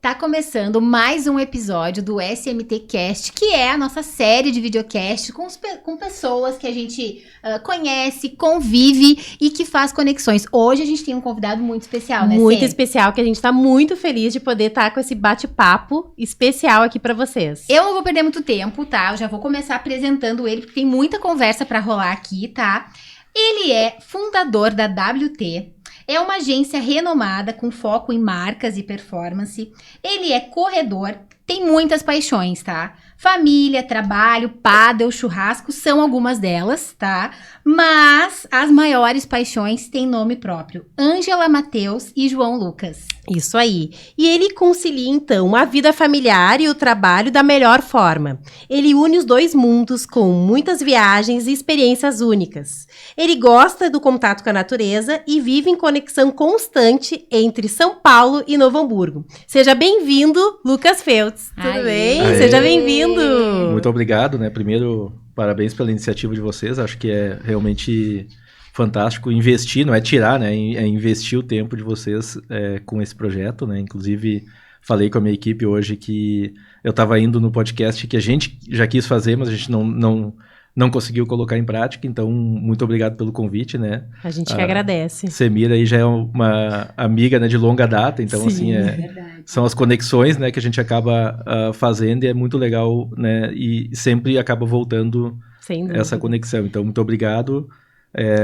Tá começando mais um episódio do SMT Cast, que é a nossa série de videocast com pessoas que a gente conhece, convive e que faz conexões. Hoje a gente tem um convidado muito especial, né, Muito especial, que a gente tá muito feliz de poder estar com esse bate-papo especial aqui pra vocês. Eu não vou perder muito tempo, tá? Eu já vou começar apresentando ele, porque tem muita conversa pra rolar aqui, tá? Ele é fundador da WT. É uma agência renomada com foco em marcas e performance. Ele é corredor, tem muitas paixões, tá? Família, trabalho, pádel, churrasco são algumas delas, tá? Mas as maiores paixões têm nome próprio. Ângela Matheus e João Lucas. Isso aí. E ele concilia, então, a vida familiar e o trabalho da melhor forma. Ele une os dois mundos com muitas viagens e experiências únicas. Ele gosta do contato com a natureza e vive em conexão constante entre São Paulo e Novo Hamburgo. Seja bem-vindo, Lucas Feltz. Tudo bem? Aê. Seja bem-vindo. Muito obrigado, né? Primeiro, parabéns pela iniciativa de vocês. Acho que é realmente fantástico investir, não é tirar, né? É investir o tempo de vocês com esse projeto, né? Inclusive, falei com a minha equipe hoje que eu estava indo no podcast que a gente já quis fazer, mas a gente não conseguiu colocar em prática. Então, muito obrigado pelo convite, né? A gente que agradece. Semira aí já é uma amiga, né, de longa data, então Sim, assim, são as conexões, né, que a gente acaba fazendo e é muito legal, né, e sempre acaba voltando essa conexão. Então, muito obrigado.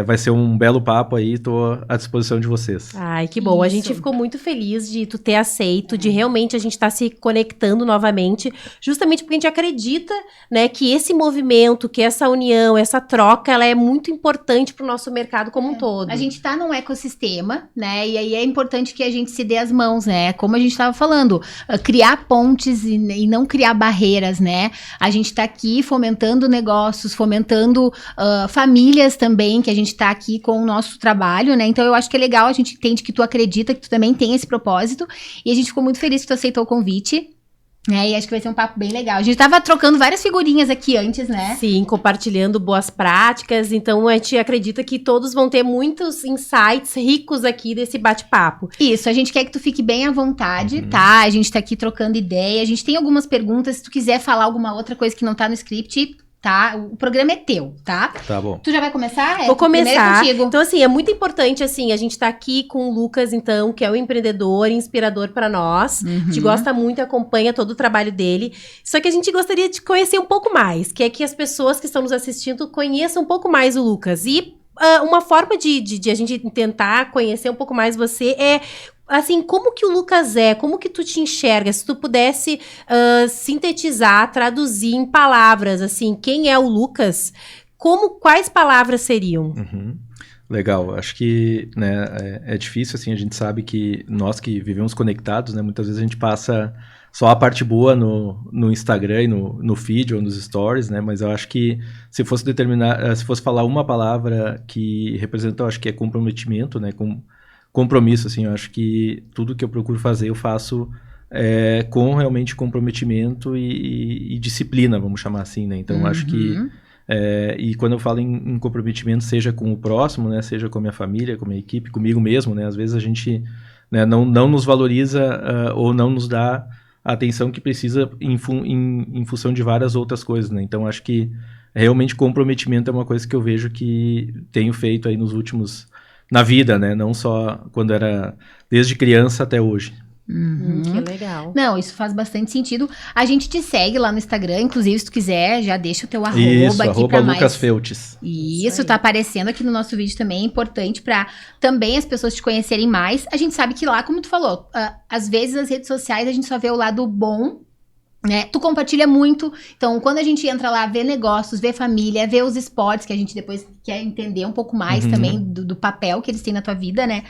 Vai ser um belo papo aí, tô à disposição de vocês. Ai, que bom. A gente ficou muito feliz de tu ter aceito, de realmente a gente estar se conectando novamente, justamente porque a gente acredita, né, que esse movimento, que essa união, essa troca, ela é muito importante para o nosso mercado como um todo. A gente tá num ecossistema, né, e aí é importante que a gente se dê as mãos, né, como a gente estava falando, criar pontes e não criar barreiras, né. A gente tá aqui fomentando negócios, fomentando famílias também, que a gente tá aqui com o nosso trabalho, né? Então eu acho que é legal, a gente entende que tu acredita, que tu também tem esse propósito, e a gente ficou muito feliz que tu aceitou o convite, né? E acho que vai ser um papo bem legal. A gente tava trocando várias figurinhas aqui antes, né? Sim, compartilhando boas práticas, então a gente acredita que todos vão ter muitos insights ricos aqui desse bate-papo. Isso, a gente quer que tu fique bem à vontade, tá? A gente tá aqui trocando ideia, a gente tem algumas perguntas, se tu quiser falar alguma outra coisa que não tá no script, tá? O programa é teu, tá? Tá bom. Tu já vai começar? Vou começar. Contigo. Então, assim, é muito importante, assim, a gente tá aqui com o Lucas, então, que é um empreendedor, inspirador para nós. A gente gosta muito, acompanha todo o trabalho dele. Só que a gente gostaria de conhecer um pouco mais, que é que as pessoas que estão nos assistindo conheçam um pouco mais o Lucas. E uma forma de a gente tentar conhecer um pouco mais você é... Assim, como que o Lucas como que tu te enxerga? Se tu pudesse sintetizar, traduzir em palavras, assim, quem é o Lucas, quais palavras seriam? Legal, acho que, né, é difícil, assim, a gente sabe que nós que vivemos conectados, né, muitas vezes a gente passa só a parte boa no Instagram e no feed ou nos stories, né, mas eu acho que se fosse falar uma palavra que representa, eu acho que é comprometimento, né, compromisso, assim, eu acho que tudo que eu procuro fazer, eu faço com realmente comprometimento e disciplina, vamos chamar assim, né? Então, eu acho que... e quando eu falo em comprometimento, seja com o próximo, né? Seja com a minha família, com a minha equipe, comigo mesmo, né? Às vezes a gente, né, não nos valoriza ou não nos dá a atenção que precisa em função de várias outras coisas, né? Então, acho que realmente comprometimento é uma coisa que eu vejo que tenho feito aí nos últimos... Na vida, né? Não só quando era... Desde criança até hoje. Que legal. Não, isso faz bastante sentido. A gente te segue lá no Instagram, inclusive, se tu quiser, já deixa o teu arroba Isso, aqui arroba pra Lucas mais... Feltz. Isso, tá aparecendo aqui no nosso vídeo também, é importante pra também as pessoas te conhecerem mais. A gente sabe que lá, como tu falou, às vezes as redes sociais a gente só vê o lado bom, né? Tu compartilha muito, então quando a gente entra lá, vê negócios, vê família, vê os esportes, que a gente depois quer entender um pouco mais também do papel que eles têm na tua vida, né?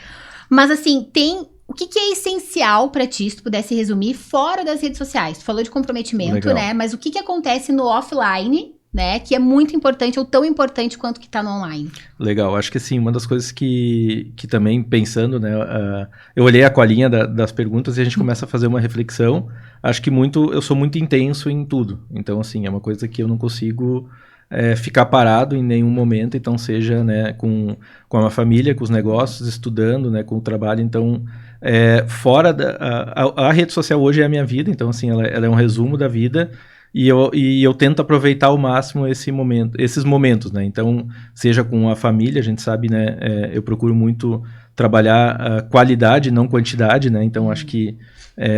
Mas assim, o que é essencial pra ti, se tu pudesse resumir, fora das redes sociais? Tu falou de comprometimento, Legal. né? Mas o que acontece no offline, né? Que é muito importante, ou tão importante quanto que tá no online. Legal, acho que assim, uma das coisas que também pensando, né, eu olhei a colinha das perguntas e a gente começa a fazer uma reflexão. Acho que eu sou muito intenso em tudo, então assim, é uma coisa que eu não consigo ficar parado em nenhum momento, então seja, né, com a família, com os negócios, estudando, né, com o trabalho, então fora a rede social hoje é a minha vida, então assim, ela é um resumo da vida, e eu tento aproveitar ao máximo esses momentos, né, então seja com a família, a gente sabe, né, eu procuro muito trabalhar qualidade, não quantidade, né, então acho que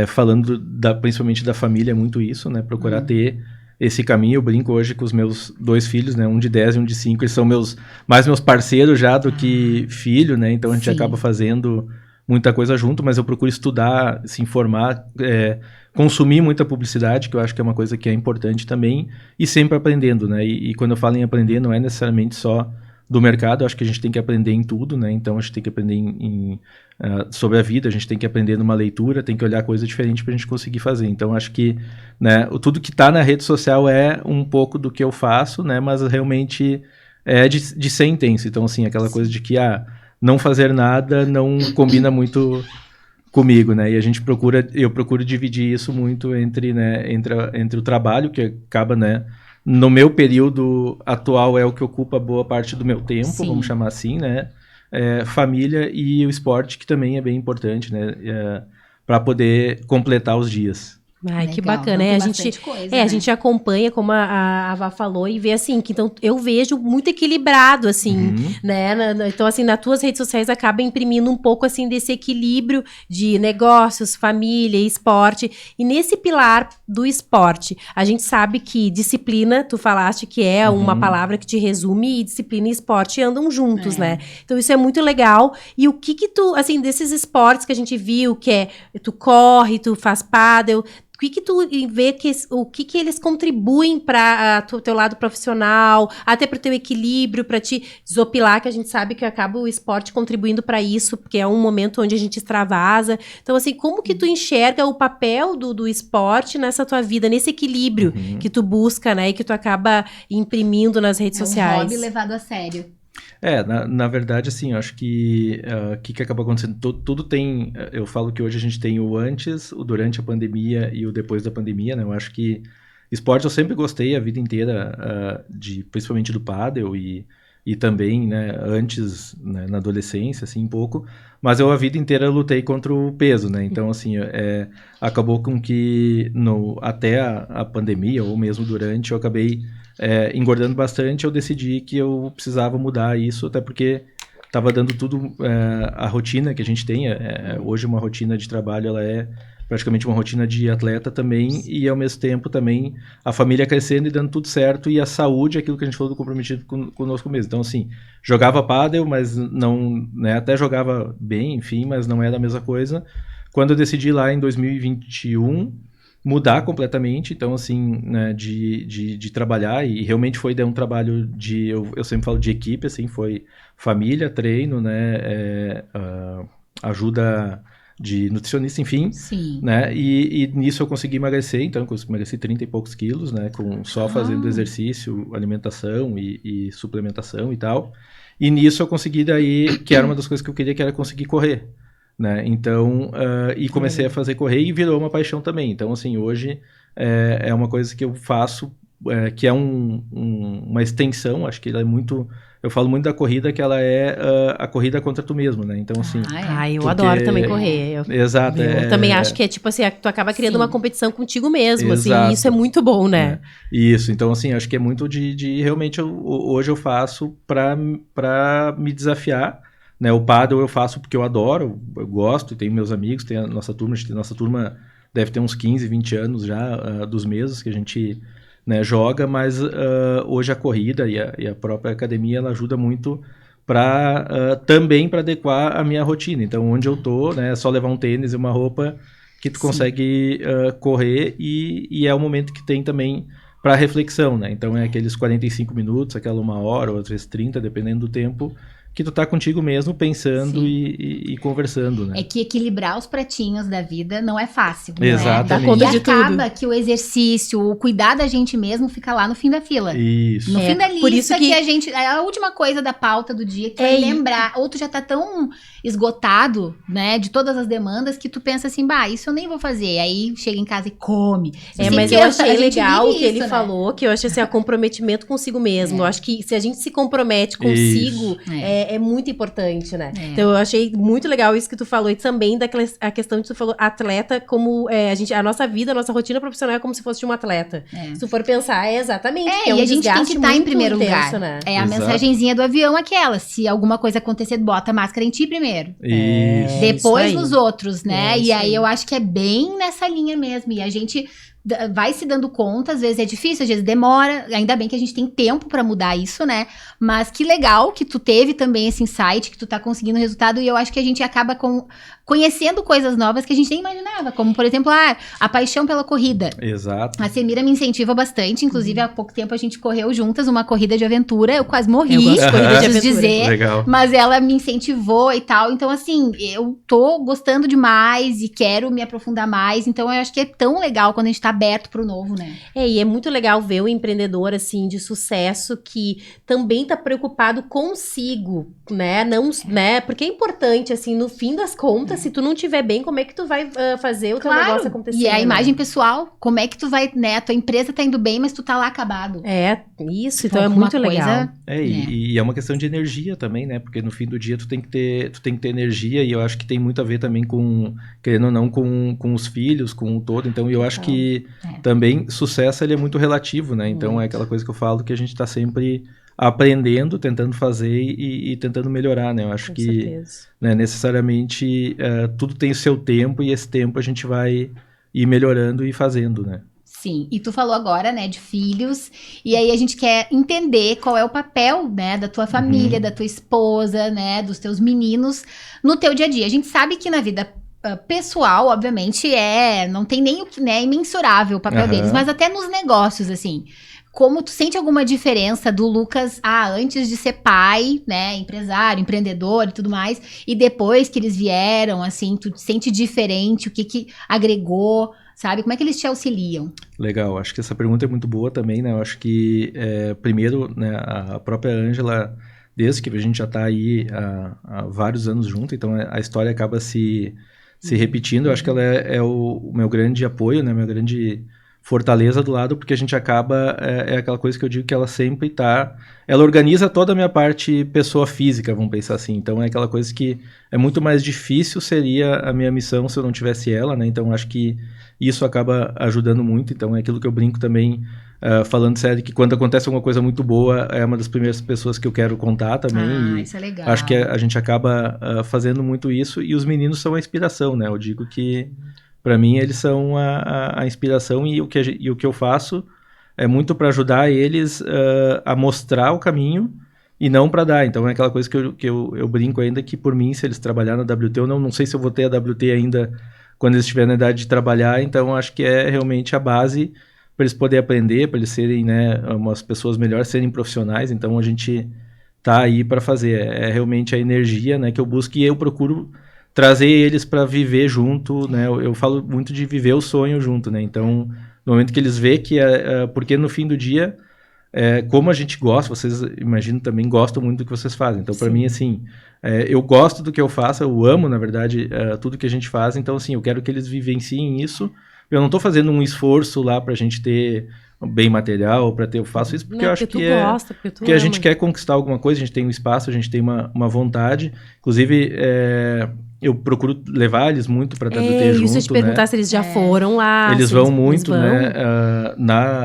falando principalmente da família é muito isso, né, procurar ter esse caminho. Eu brinco hoje com os meus 2 filhos, né? Um de 10 e um de 5. Eles são mais meus parceiros já do que filho, né? Então a gente acaba fazendo muita coisa junto, mas eu procuro estudar, se informar, consumir muita publicidade, que eu acho que é uma coisa que é importante também, e sempre aprendendo, né? E quando eu falo em aprender, não é necessariamente só do mercado, eu acho que a gente tem que aprender em tudo, né? Então a gente tem que aprender sobre a vida, a gente tem que aprender numa leitura, tem que olhar coisa diferente para a gente conseguir fazer. Então acho que, né, tudo que está na rede social é um pouco do que eu faço, né? Mas realmente é de ser intenso. Então assim, aquela coisa de que não fazer nada não combina muito comigo, né? E eu procuro dividir isso muito entre o trabalho, que acaba, né? No meu período atual é o que ocupa boa parte do meu tempo, vamos chamar assim, né? Família e o esporte, que também é bem importante, né? Para poder completar os dias. Ai, Legal, que bacana, não, né? A gente acompanha, como a Vá falou, e vê assim, que então eu vejo muito equilibrado, assim, né? Então, assim, nas tuas redes sociais acaba imprimindo um pouco, assim, desse equilíbrio de negócios, família, esporte. E nesse pilar do esporte, a gente sabe que disciplina, tu falaste que é uma palavra que te resume, e disciplina e esporte andam juntos, né? Então, isso é muito legal. E o que tu, assim, desses esportes que a gente viu, que tu corre, tu faz pádel, o que tu vê o que eles contribuem para o teu lado profissional, até para o teu equilíbrio, para te desopilar, que a gente sabe que acaba o esporte contribuindo para isso, porque é um momento onde a gente extravasa. Então, assim, como que tu enxerga o papel do esporte nessa tua vida, nesse equilíbrio que tu busca, né, e que tu acaba imprimindo nas redes sociais? É um hobby levado a sério. Na verdade, assim, eu acho que o que acaba acontecendo, tudo tem, eu falo que hoje a gente tem o antes, o durante a pandemia e o depois da pandemia, né? Eu acho que esporte eu sempre gostei a vida inteira, principalmente do pádel e também, né, antes, né, na adolescência, assim, um pouco, mas eu a vida inteira lutei contra o peso, né? Então, assim, acabou com que até a pandemia, ou mesmo durante, eu acabei engordando bastante. Eu decidi que eu precisava mudar isso, até porque estava dando tudo, a rotina que a gente tem, hoje uma rotina de trabalho, ela é praticamente uma rotina de atleta também, e ao mesmo tempo também a família crescendo e dando tudo certo, e a saúde, aquilo que a gente falou do comprometido conosco mesmo. Então, assim, jogava pádel, mas não, né, até jogava bem, enfim, mas não era a mesma coisa. Quando eu decidi lá em 2021 mudar completamente, então, assim, né, de trabalhar, e realmente foi um trabalho eu sempre falo de equipe, assim, foi família, treino, né, ajuda de nutricionista, enfim, né, e nisso eu consegui emagrecer, então eu emagreci 30 e poucos quilos, né, só fazendo exercício, alimentação e suplementação e tal, e nisso eu consegui daí, que era uma das coisas que eu queria, que era conseguir correr, né, então, e comecei a fazer correr e virou uma paixão também, então assim, hoje é uma coisa que eu faço, que é uma extensão, acho que ela é muito, eu falo muito da corrida, que ela é a corrida contra tu mesmo, né, então assim... eu adoro também correr. Exato. Eu também acho que é tipo assim, tu acaba criando uma competição contigo mesmo, assim, e isso é muito bom, né? Isso, então assim, acho que é muito de realmente, hoje eu faço pra me desafiar, né, o pádel eu faço porque eu adoro, eu gosto, tenho meus amigos, tem a nossa turma deve ter uns 15, 20 anos já, dos meses que a gente, né, joga, mas hoje a corrida e a própria academia, ela ajuda muito também para adequar a minha rotina. Então, onde eu tô, né, é só levar um tênis e uma roupa que tu consegue correr, e é o momento que tem também para reflexão, né? Então, é aqueles 45 minutos, aquela 1 hora, ou às vezes 30, dependendo do tempo, que tu tá contigo mesmo pensando e conversando, né? É que equilibrar os pratinhos da vida não é fácil. Exatamente. Não é? Dá conta de acaba que o exercício, o cuidar da gente mesmo fica lá no fim da fila. Isso. No fim da lista por isso que a gente... É a última coisa da pauta do dia que é lembrar. Ou tu já tá tão esgotado, né, de todas as demandas que tu pensa assim, isso eu nem vou fazer. Aí chega em casa e come. Mas eu achei legal o que ele falou, que eu achei assim, comprometimento consigo mesmo. Eu acho que se a gente se compromete consigo, é muito importante, né? Então eu achei muito legal isso que tu falou, e também a questão que tu falou, atleta, como a nossa vida, a nossa rotina profissional é como se fosse de um atleta. Se tu for pensar, exatamente. E a gente tem que estar em primeiro lugar. Né? É a mensagenzinha do avião aquela, se alguma coisa acontecer, bota a máscara em ti primeiro. Isso. Depois nos outros, né? E aí aí eu acho que é bem nessa linha mesmo, e a gente vai se dando conta, às vezes é difícil, às vezes demora, ainda bem que a gente tem tempo pra mudar isso, né? Mas que legal que tu teve também esse insight, que tu tá conseguindo resultado, e eu acho que a gente acaba conhecendo coisas novas que a gente nem imaginava, como, por exemplo, a paixão pela corrida. Exato. A Semira me incentiva bastante, inclusive há pouco tempo a gente correu juntas uma corrida de aventura, eu quase morri, eu gosto de corrida de aventura. dizer, Legal. mas ela me incentivou e tal, então assim, eu tô gostando demais e quero me aprofundar mais, então eu acho que é tão legal quando a gente tá aberto pro novo, né? E é muito legal ver o empreendedor, assim, de sucesso que também tá preocupado consigo, né? Não, né? Porque é importante, assim, no fim das contas, se tu não tiver bem, como é que tu vai fazer o teu negócio acontecer? E a imagem pessoal, como é que tu vai, né? A tua empresa tá indo bem, mas tu tá lá acabado. Isso, então é muito legal. E é uma questão de energia também, né? Porque no fim do dia tu tem que ter energia, e eu acho que tem muito a ver também com, querendo ou não, com os filhos, com o todo. Então eu acho que também sucesso ele é muito relativo, né? Então é aquela coisa que eu falo que a gente tá sempre aprendendo, tentando fazer e tentando melhorar, né? Eu acho que né, necessariamente tudo tem o seu tempo, e esse tempo a gente vai ir melhorando e fazendo, né? Sim, e tu falou agora, né, de filhos, e aí a gente quer entender qual é o papel, né, da tua família, da tua esposa, né, dos teus meninos no teu dia a dia. A gente sabe que na vida pessoal, obviamente, não tem nem o que, né, é imensurável o papel deles, mas até nos negócios, assim, como tu sente alguma diferença do Lucas, antes de ser pai, né, empresário, empreendedor e tudo mais, e depois que eles vieram, assim, tu te sente diferente, o que agregou, sabe? Como é que eles te auxiliam? Legal, acho que essa pergunta é muito boa também, né? Eu acho que, primeiro, né, a própria Ângela, desde que a gente já está aí há vários anos junto, então a história acaba se repetindo. Eu acho que ela é o meu grande apoio, né? Minha grande fortaleza do lado, porque a gente acaba, é aquela coisa que eu digo que ela sempre ela organiza toda a minha parte pessoa física, vamos pensar assim. Então é aquela coisa que é muito mais difícil seria a minha missão se eu não tivesse ela, né? Então acho que isso acaba ajudando muito. Então é aquilo que eu brinco também, falando sério, que quando acontece alguma coisa muito boa, é uma das primeiras pessoas que eu quero contar também. Isso é legal. Acho que a gente acaba fazendo muito isso, e os meninos são a inspiração, né? Eu digo que para mim eles são a inspiração, e o que eu faço é muito para ajudar eles a mostrar o caminho e não para dar. Então é aquela coisa que eu brinco ainda, que por mim, se eles trabalharem na WT, eu não sei se eu vou ter a WT ainda quando eles estiverem na idade de trabalhar. Então acho que é realmente a base para eles poderem aprender, para eles serem, né, umas pessoas melhores, serem profissionais. Então a gente tá aí para fazer. É realmente a energia, né, que eu busco, e eu procuro trazer eles para viver junto, né? Eu falo muito de viver o sonho junto, né? Então, no momento que eles vê que porque no fim do dia, como a gente gosta, vocês imagino também gostam muito do que vocês fazem. Então, para mim, assim, eu gosto do que eu faço, eu amo, na verdade, tudo que a gente faz. Então, assim, eu quero que eles vivenciem isso. Eu não tô fazendo um esforço lá pra gente ter bem material, eu faço isso porque eu acho que porque a gente quer conquistar alguma coisa, a gente tem um espaço, a gente tem uma vontade. Inclusive, eu procuro levar eles muito pra WT junto, isso eu te perguntar, né? Se eles já foram lá. Eles vão muito, né?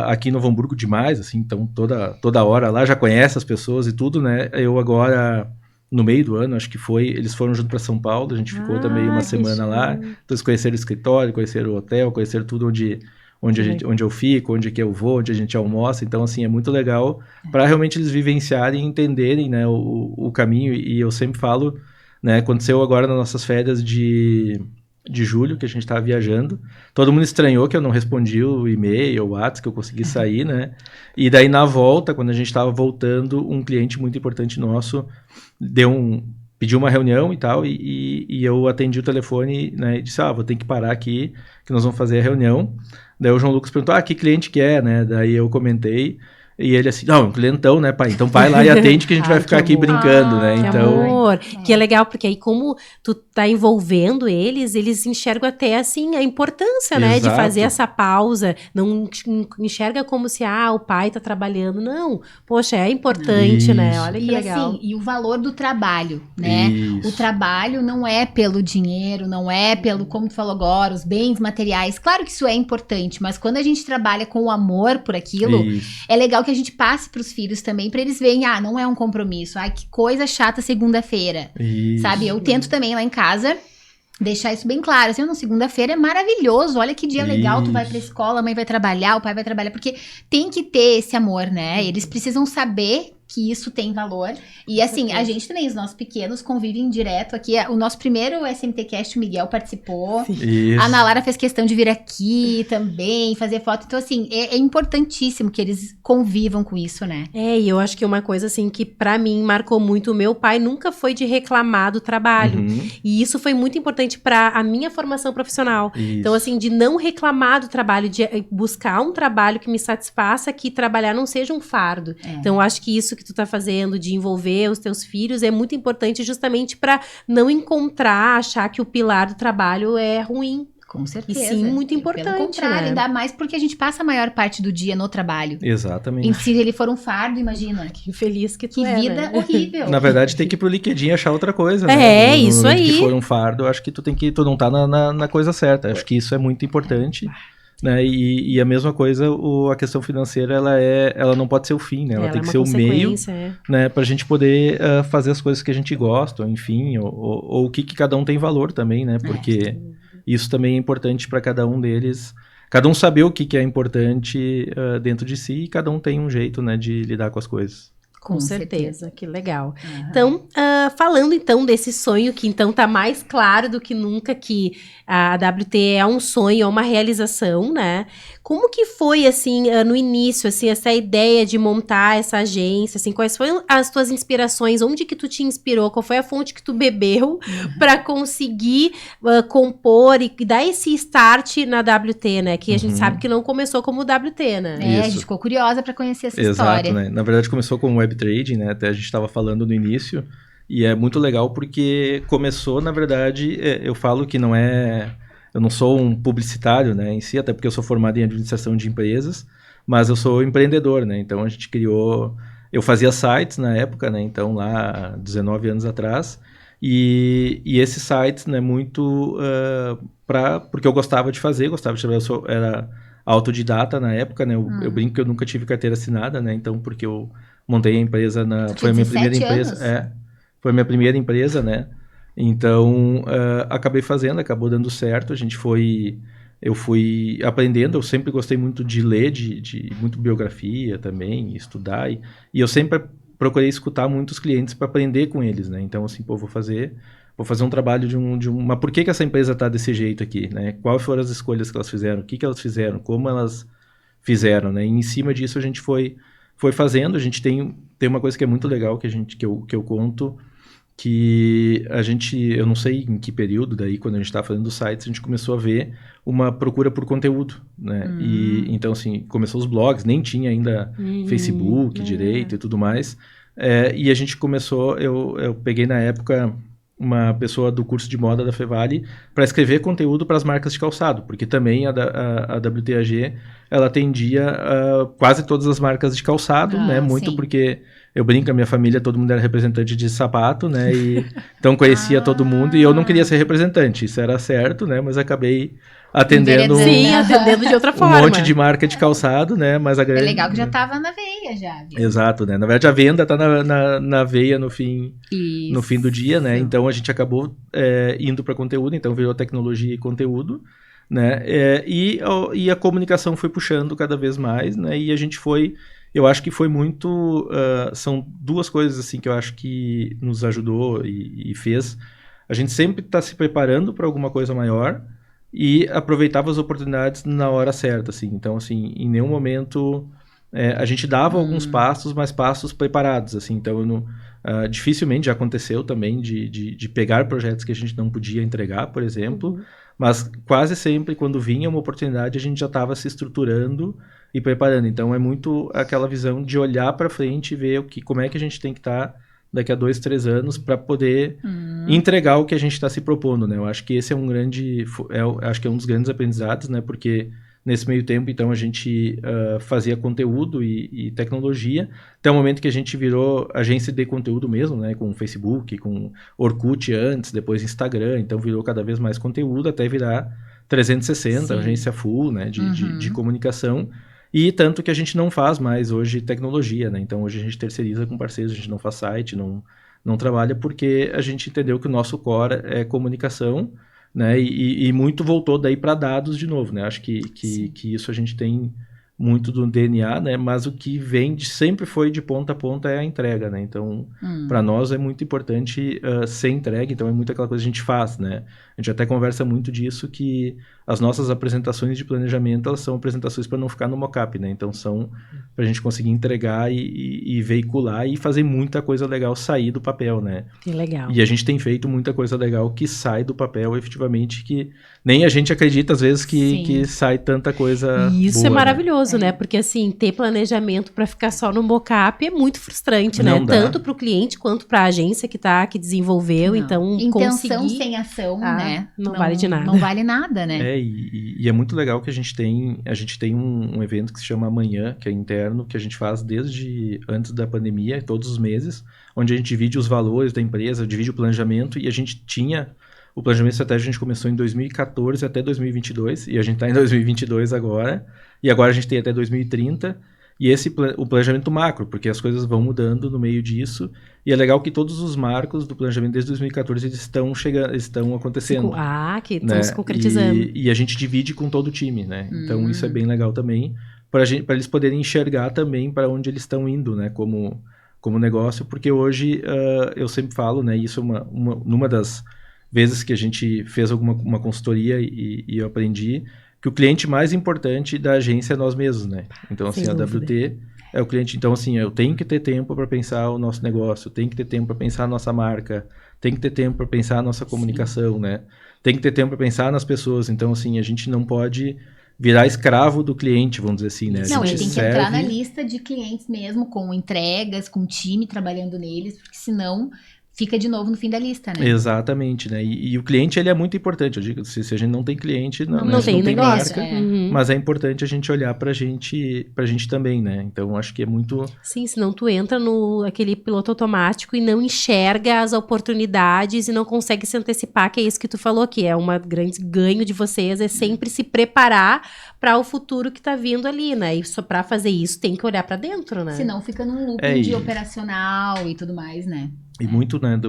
Aqui em Novo Hamburgo demais, assim, então toda hora lá, já conhece as pessoas e tudo, né? Eu agora, no meio do ano, acho que eles foram junto pra São Paulo, a gente ficou também uma semana lá. Então eles conheceram o escritório, conheceram o hotel, conheceram tudo onde eu fico, onde que eu vou, onde a gente almoça. Então, assim, é muito legal para realmente eles vivenciarem e entenderem, né, o caminho. E eu sempre falo, né, aconteceu agora nas nossas férias de de julho, que a gente estava viajando. Todo mundo estranhou que eu não respondi o e-mail, o WhatsApp, que eu consegui sair, né? E daí, na volta, quando a gente estava voltando, um cliente muito importante nosso pediu uma reunião e tal, e eu atendi o telefone, né, e disse, vou ter que parar aqui, que nós vamos fazer a reunião. Daí o João Lucas perguntou, que cliente que é, né? Daí eu comentei, e ele assim, não, um clientão, né, pai? Então vai lá e atende que a gente vai ficar aqui brincando, né? Que Então, amor. Que é legal, porque aí como tu tá envolvendo eles enxergam até, assim, a importância, né, de Exato. fazer essa pausa. Não enxerga como se, o pai tá trabalhando. Não. Poxa, é importante, né? Isso. Olha que E legal. assim, e o valor do trabalho, né? Isso. O trabalho não é pelo dinheiro, não é pelo, como tu falou agora, os bens materiais. Claro que isso é importante, mas quando a gente trabalha com o amor por aquilo, Isso. é legal que a gente passe pros filhos também, pra eles verem, não é um compromisso. Que coisa chata segunda-feira. Isso. Sabe? Eu tento também lá em casa deixar isso bem claro. Assim, segunda-feira é maravilhoso. Olha que dia legal. Tu vai pra escola, a mãe vai trabalhar, o pai vai trabalhar. Porque tem que ter esse amor, né? Eles precisam saber que isso tem valor. E assim, a gente também, os nossos pequenos convivem direto aqui. O nosso primeiro SMTcast, o Miguel participou. Isso. A Ana Lara fez questão de vir aqui também, fazer foto. Então, assim, é importantíssimo que eles convivam com isso, né? E eu acho que uma coisa, assim, que pra mim marcou muito, o meu pai nunca foi de reclamar do trabalho. Uhum. E isso foi muito importante pra a minha formação profissional. Isso. Então, assim, de não reclamar do trabalho, de buscar um trabalho que me satisfaça, que trabalhar não seja um fardo. Então, eu acho que isso que tu tá fazendo, de envolver os teus filhos, é muito importante justamente pra não achar que o pilar do trabalho é ruim. Com certeza. E sim, muito importante, Pelo contrário, né? ainda mais porque a gente passa a maior parte do dia no trabalho. Exatamente. E se ele for um fardo, imagina. Que feliz que tu Que é, vida né? horrível. Na verdade, tem que ir pro LinkedIn achar outra coisa, né? Isso no momento aí. que for um fardo, eu acho que tu não tá na coisa certa. Acho que isso é muito importante. Né? E a mesma coisa, a questão financeira, ela não pode ser o fim, né? Ela tem que ser o meio, né? Pra gente poder fazer as coisas que a gente gosta, enfim, ou o que cada um tem valor também, né? Porque isso também é importante para cada um deles. Cada um saber o que é importante dentro de si, e cada um tem um jeito, né, de lidar com as coisas. Com certeza, que legal. Então, falando então desse sonho que então tá mais claro do que nunca que a WT é um sonho, é uma realização, né? Como que foi, assim, no início, assim, essa ideia de montar essa agência, assim, quais foram as tuas inspirações, onde que tu te inspirou, qual foi a fonte que tu bebeu para conseguir compor e dar esse start na WT, né? Que a gente sabe que não começou como WT, né? A gente ficou curiosa para conhecer essa história. Exato, né? Na verdade, começou com web trading, né? Até a gente estava falando no início. E é muito legal porque começou, na verdade, eu falo que não é... Eu não sou um publicitário, né, em si, até porque eu sou formado em administração de empresas, mas eu sou empreendedor, né? Então a gente criou... Eu fazia sites na época, né? Então lá, 19 anos atrás. E esses sites, né, muito porque eu gostava de fazer, gostava de trabalhar, eu era autodidata na época, né? Eu brinco que eu nunca tive carteira assinada, né? Então, porque eu montei a empresa foi a minha primeira empresa. Foi a minha primeira empresa, né? Então, acabei fazendo, acabou dando certo. Eu fui aprendendo, eu sempre gostei muito de ler, de muito biografia também, estudar. E eu sempre procurei escutar muitos clientes para aprender com eles, né? Então, assim, vou fazer um trabalho mas por que essa empresa está desse jeito aqui, né? Quais foram as escolhas que elas fizeram? O que elas fizeram? Como elas fizeram, né? E em cima disso a gente foi fazendo. A gente tem uma coisa que é muito legal que eu conto, que eu não sei em que período daí, quando a gente estava fazendo os sites, a gente começou a ver uma procura por conteúdo, né? E então, assim, começou os blogs, nem tinha ainda Facebook direito e tudo mais. E a gente começou, eu peguei na época uma pessoa do curso de moda da Fevale para escrever conteúdo para as marcas de calçado, porque também a WTAG, ela atendia quase todas as marcas de calçado, né? Muito sim. Porque eu brinco, a minha família, todo mundo era representante de sapato, né? E então conhecia todo mundo e eu não queria ser representante, isso era certo, né? Mas acabei atendendo atendendo de outra forma. Um monte de marca de calçado, né? Mas a grande... É legal que já estava na veia, já. Viu? Exato, né? Na verdade, a venda tá na veia no fim do dia, né? Então, a gente acabou indo para conteúdo, então virou tecnologia e conteúdo, né? E a comunicação foi puxando cada vez mais, né? E a gente eu acho que foi muito... são duas coisas, assim, que eu acho que nos ajudou e fez a gente sempre está se preparando para alguma coisa maior e aproveitava as oportunidades na hora certa, assim. Então, assim, em nenhum momento a gente dava alguns passos, mas passos preparados, assim. Então, dificilmente já aconteceu também de pegar projetos que a gente não podia entregar, por exemplo, mas quase sempre, quando vinha uma oportunidade, a gente já estava se estruturando e preparando. Então, é muito aquela visão de olhar para frente e ver como é que a gente tem que estar daqui a 2, 3 anos para poder entregar o que a gente está se propondo, né? Eu acho que esse é um grande, acho que é um dos grandes aprendizados, né? Porque nesse meio tempo, então, a gente fazia conteúdo e tecnologia, até o momento que a gente virou agência de conteúdo mesmo, né? Com Facebook, com Orkut antes, depois Instagram, então virou cada vez mais conteúdo até virar 360, agência full, né? De comunicação. E tanto que a gente não faz mais hoje tecnologia, né? Então hoje a gente terceiriza com parceiros, a gente não faz site, não trabalha, porque a gente entendeu que o nosso core é comunicação, né? E muito voltou daí para dados de novo, né? Acho que isso a gente tem muito do DNA, né? Mas o que vem sempre foi de ponta a ponta é a entrega, né? Então, para nós é muito importante ser entregue, então é muito aquela coisa que a gente faz, né? A gente até conversa muito disso, que as nossas apresentações de planejamento, elas são apresentações para não ficar no mockup, né? Então são para a gente conseguir entregar e veicular e fazer muita coisa legal sair do papel, né? Que legal. E a gente tem feito muita coisa legal que sai do papel efetivamente, que nem a gente acredita às vezes que sai tanta coisa e isso boa, é maravilhoso, né? Porque assim, ter planejamento para ficar só no mockup é muito frustrante, né? Tanto para o cliente quanto para a agência que desenvolveu. Então, intenção sem ação, né? Não vale de nada. Não vale nada, né? E é muito legal que a gente tem um evento que se chama Amanhã, que é interno, que a gente faz desde antes da pandemia, todos os meses, onde a gente divide os valores da empresa, divide o planejamento, e a gente tinha o planejamento estratégico, a gente começou em 2014 até 2022, e a gente está em 2022 agora, e agora a gente tem até 2030, e o planejamento macro, porque as coisas vão mudando no meio disso, e é legal que todos os marcos do planejamento desde 2014 eles estão acontecendo. Que estão se concretizando. E a gente divide com todo o time, né? Então isso é bem legal também, para eles poderem enxergar também para onde eles estão indo, né? Como negócio, porque hoje eu sempre falo, né? Isso numa das vezes que a gente fez uma consultoria e eu aprendi que o cliente mais importante da agência é nós mesmos, né? Então, assim, a WT é o cliente. Então, assim, eu tenho que ter tempo para pensar o nosso negócio, tenho que ter tempo para pensar a nossa marca, tenho que ter tempo para pensar a nossa comunicação, né? Tem que ter tempo para pensar nas pessoas. Então, assim, a gente não pode virar escravo do cliente, vamos dizer assim, né? Não, ele tem que entrar na lista de clientes mesmo, com entregas, com time trabalhando neles, porque senão fica de novo no fim da lista, né? Exatamente, né? E o cliente, ele é muito importante. Eu digo, se a gente não tem cliente, não tem negócio. Marca, mas é importante a gente olhar pra gente também, né? Então, acho que é muito... Sim, senão tu entra aquele piloto automático e não enxerga as oportunidades e não consegue se antecipar, que é isso que tu falou, que é um grande ganho de vocês, é sempre se preparar para o futuro que tá vindo ali, né? E só pra fazer isso tem que olhar pra dentro, né? Senão fica num looping de operacional e tudo mais, né? E muito, né,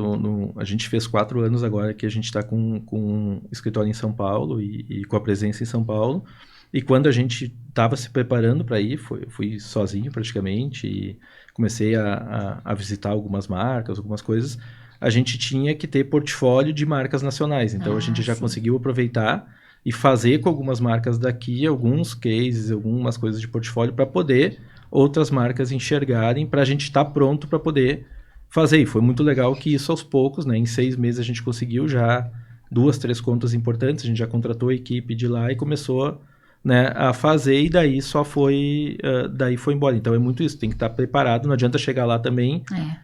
a gente fez 4 anos agora que a gente está com um escritório em São Paulo e com a presença em São Paulo. E quando a gente estava se preparando para ir, fui sozinho praticamente e comecei a visitar algumas marcas, algumas coisas. A gente tinha que ter portfólio de marcas nacionais. Então a gente já conseguiu aproveitar e fazer com algumas marcas daqui alguns cases, algumas coisas de portfólio para poder outras marcas enxergarem, para a gente estar pronto para poder fazer. E foi muito legal que isso aos poucos, né? Em 6 meses a gente conseguiu já 2, 3 contas importantes, a gente já contratou a equipe de lá e começou, né, a fazer, e daí só foi embora. Então é muito isso, tem que estar preparado, não adianta chegar lá também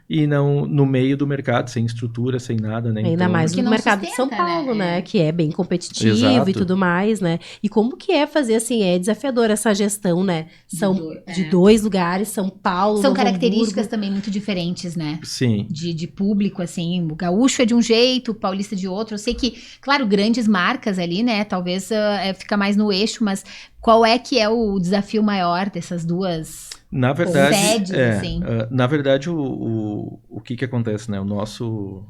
e não no meio do mercado, sem estrutura, sem nada, né? Ainda então, mais no mercado de São Paulo, né? Que é bem competitivo e tudo mais, né? E como que é fazer, assim, é desafiador essa gestão, né? São de 2 lugares, São Paulo, São Novo características Hamburgo. Também muito diferentes, né? Sim. De público, assim, o gaúcho é de um jeito, o paulista de outro. Eu sei que, claro, grandes marcas ali, né? Talvez fica mais no eixo, mas qual é que é o desafio maior dessas duas sedes, assim? Na verdade, o que acontece, né? O nosso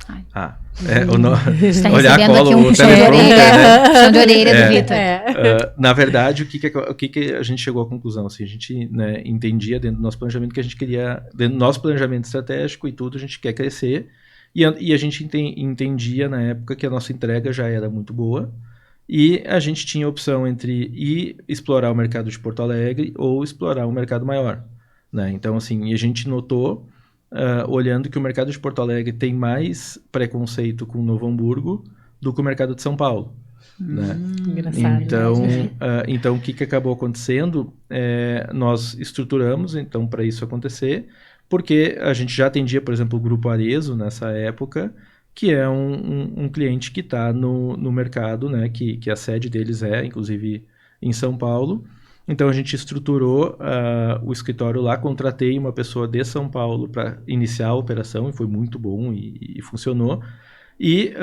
Está olhar a recebendo cola, aqui um o puxão de teleprompter, orelha, puxão de orelha do Vitor. Na verdade, o que a gente chegou à conclusão? Assim, a gente, né, entendia dentro do nosso planejamento que a gente queria, dentro do nosso planejamento estratégico e tudo, a gente quer crescer. E a gente entendia na época que a nossa entrega já era muito boa. E a gente tinha a opção entre ir explorar o mercado de Porto Alegre ou explorar um mercado maior, né? Então, assim, a gente notou, olhando que o mercado de Porto Alegre tem mais preconceito com Novo Hamburgo do que o mercado de São Paulo, né? Engraçado. Então, o que acabou acontecendo? Nós estruturamos, então, para isso acontecer, porque a gente já atendia, por exemplo, o Grupo Arezzo nessa época, que é um cliente que está no mercado, né, que a sede deles inclusive, em São Paulo. Então, a gente estruturou o escritório lá, contratei uma pessoa de São Paulo para iniciar a operação, e foi muito bom e funcionou. E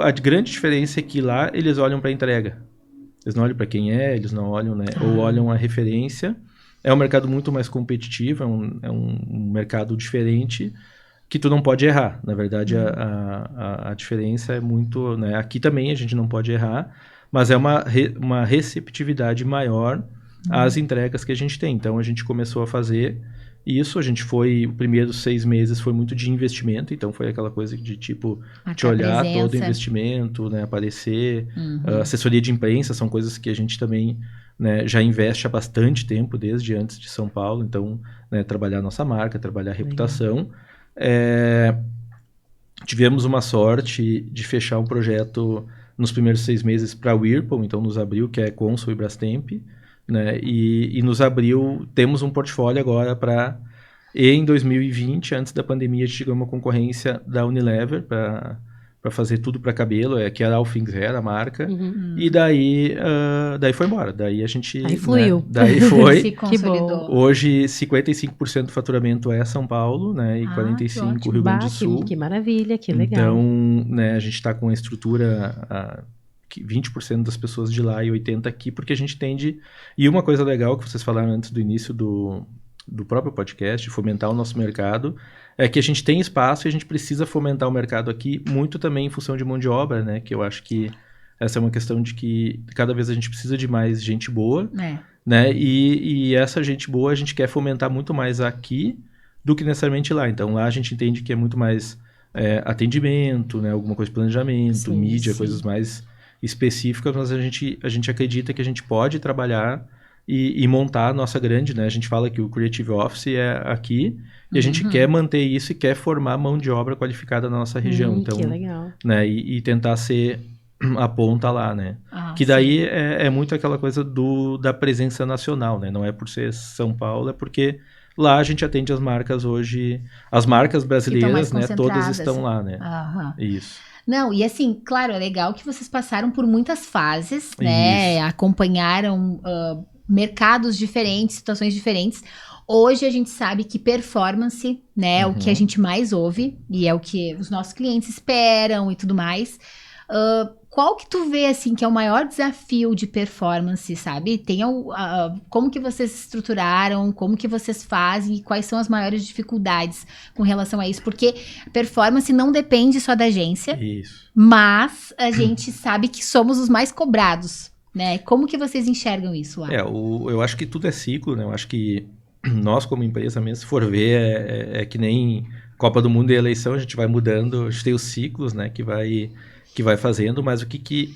a grande diferença é que lá eles olham para a entrega. Eles não olham para quem eles não olham, né, ou olham a referência. É um mercado muito mais competitivo, é um mercado diferente, que tu não pode errar. Na verdade, a diferença é muito, né? Aqui também a gente não pode errar, mas é uma receptividade maior às entregas que a gente tem. Então, a gente começou a fazer isso. A gente foi, os primeiros 6 meses foi muito de investimento, então foi aquela coisa de tipo, te olhar todo o investimento, né? Aparecer, assessoria de imprensa, são coisas que a gente também, né, já investe há bastante tempo, desde antes de São Paulo. Então, né, trabalhar a nossa marca, trabalhar a reputação. Tivemos uma sorte de fechar um projeto nos primeiros 6 meses para a Whirlpool, então nos abriu, que é Consul e Brastemp, né, e nos abriu, temos um portfólio agora e em 2020, antes da pandemia, a gente ganhou uma concorrência da Unilever para fazer tudo para cabelo, que era a All Things Hair, a marca, e daí foi embora, daí a gente... Aí fluiu. Né, daí foi. Se consolidou. Hoje, 55% do faturamento é São Paulo, né, e 45% Rio Grande do Sul. Que maravilha, que legal. Então, né, a gente está com a estrutura... 20% das pessoas de lá e 80% aqui, porque a gente tende... E uma coisa legal que vocês falaram antes do início do próprio podcast, fomentar o nosso mercado, é que a gente tem espaço e a gente precisa fomentar o mercado aqui, muito também em função de mão de obra, né? Que eu acho que essa é uma questão de que cada vez a gente precisa de mais gente boa, né? E essa gente boa a gente quer fomentar muito mais aqui do que necessariamente lá. Então lá a gente entende que é muito mais atendimento, né? Alguma coisa de planejamento, mídia, coisas mais específicas, mas a gente acredita que a gente pode trabalhar e montar a nossa grande, né? A gente fala que o Creative Office é aqui e a gente quer manter isso e quer formar mão de obra qualificada na nossa região. Então, que legal. Né? E tentar ser a ponta lá, né? Que daí é muito aquela coisa da presença nacional, né? Não é por ser São Paulo, é porque lá a gente atende as marcas hoje, as marcas brasileiras, né? Todas estão lá, né? Isso. Não, e assim, claro, é legal que vocês passaram por muitas fases, né? Acompanharam mercados diferentes, situações diferentes. Hoje a gente sabe que performance, né, é o que a gente mais ouve e é o que os nossos clientes esperam e tudo mais. Qual que tu vê, assim, que é o maior desafio de performance, sabe? Como que vocês estruturaram, como que vocês fazem e quais são as maiores dificuldades com relação a isso? Porque performance não depende só da agência, mas a gente sabe que somos os mais cobrados, né? Como que vocês enxergam isso lá? Eu acho que tudo é ciclo, né? Eu acho que nós, como empresa mesmo, se for ver, é que nem Copa do Mundo e eleição, a gente vai mudando, a gente tem os ciclos, né, que vai fazendo, mas o que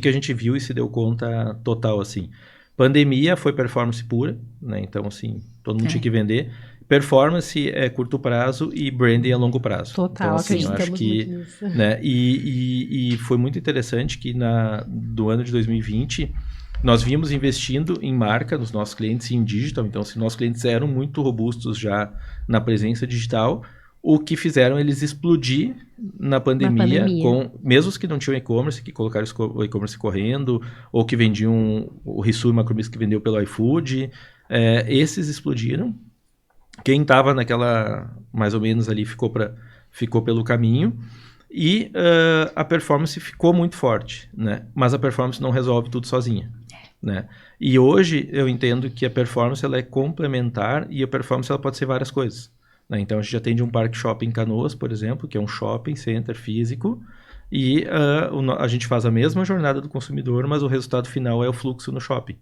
a gente viu e se deu conta total, assim, pandemia foi performance pura, né, então, assim, todo mundo tinha que vender. Performance é curto prazo e branding é longo prazo. Total, então, assim, eu acho que, muito nisso. Né, e foi muito interessante que do ano de 2020, nós vimos investindo em marca nos nossos clientes e em digital, então, se nossos clientes eram muito robustos já na presença digital, o que fizeram eles explodir na pandemia. Mesmo os que não tinham e-commerce, que colocaram o e-commerce correndo, ou que vendiam o Rissul Macromix que vendeu pelo iFood, esses explodiram. Quem estava naquela, mais ou menos ali, ficou pelo caminho. E a performance ficou muito forte, né? Mas a performance não resolve tudo sozinha, né? E hoje eu entendo que a performance ela é complementar e a performance ela pode ser várias coisas. né? Então, a gente atende um parque shopping em Canoas, por exemplo, que é um shopping center físico, e a gente faz a mesma jornada do consumidor, mas o resultado final é o fluxo no shopping.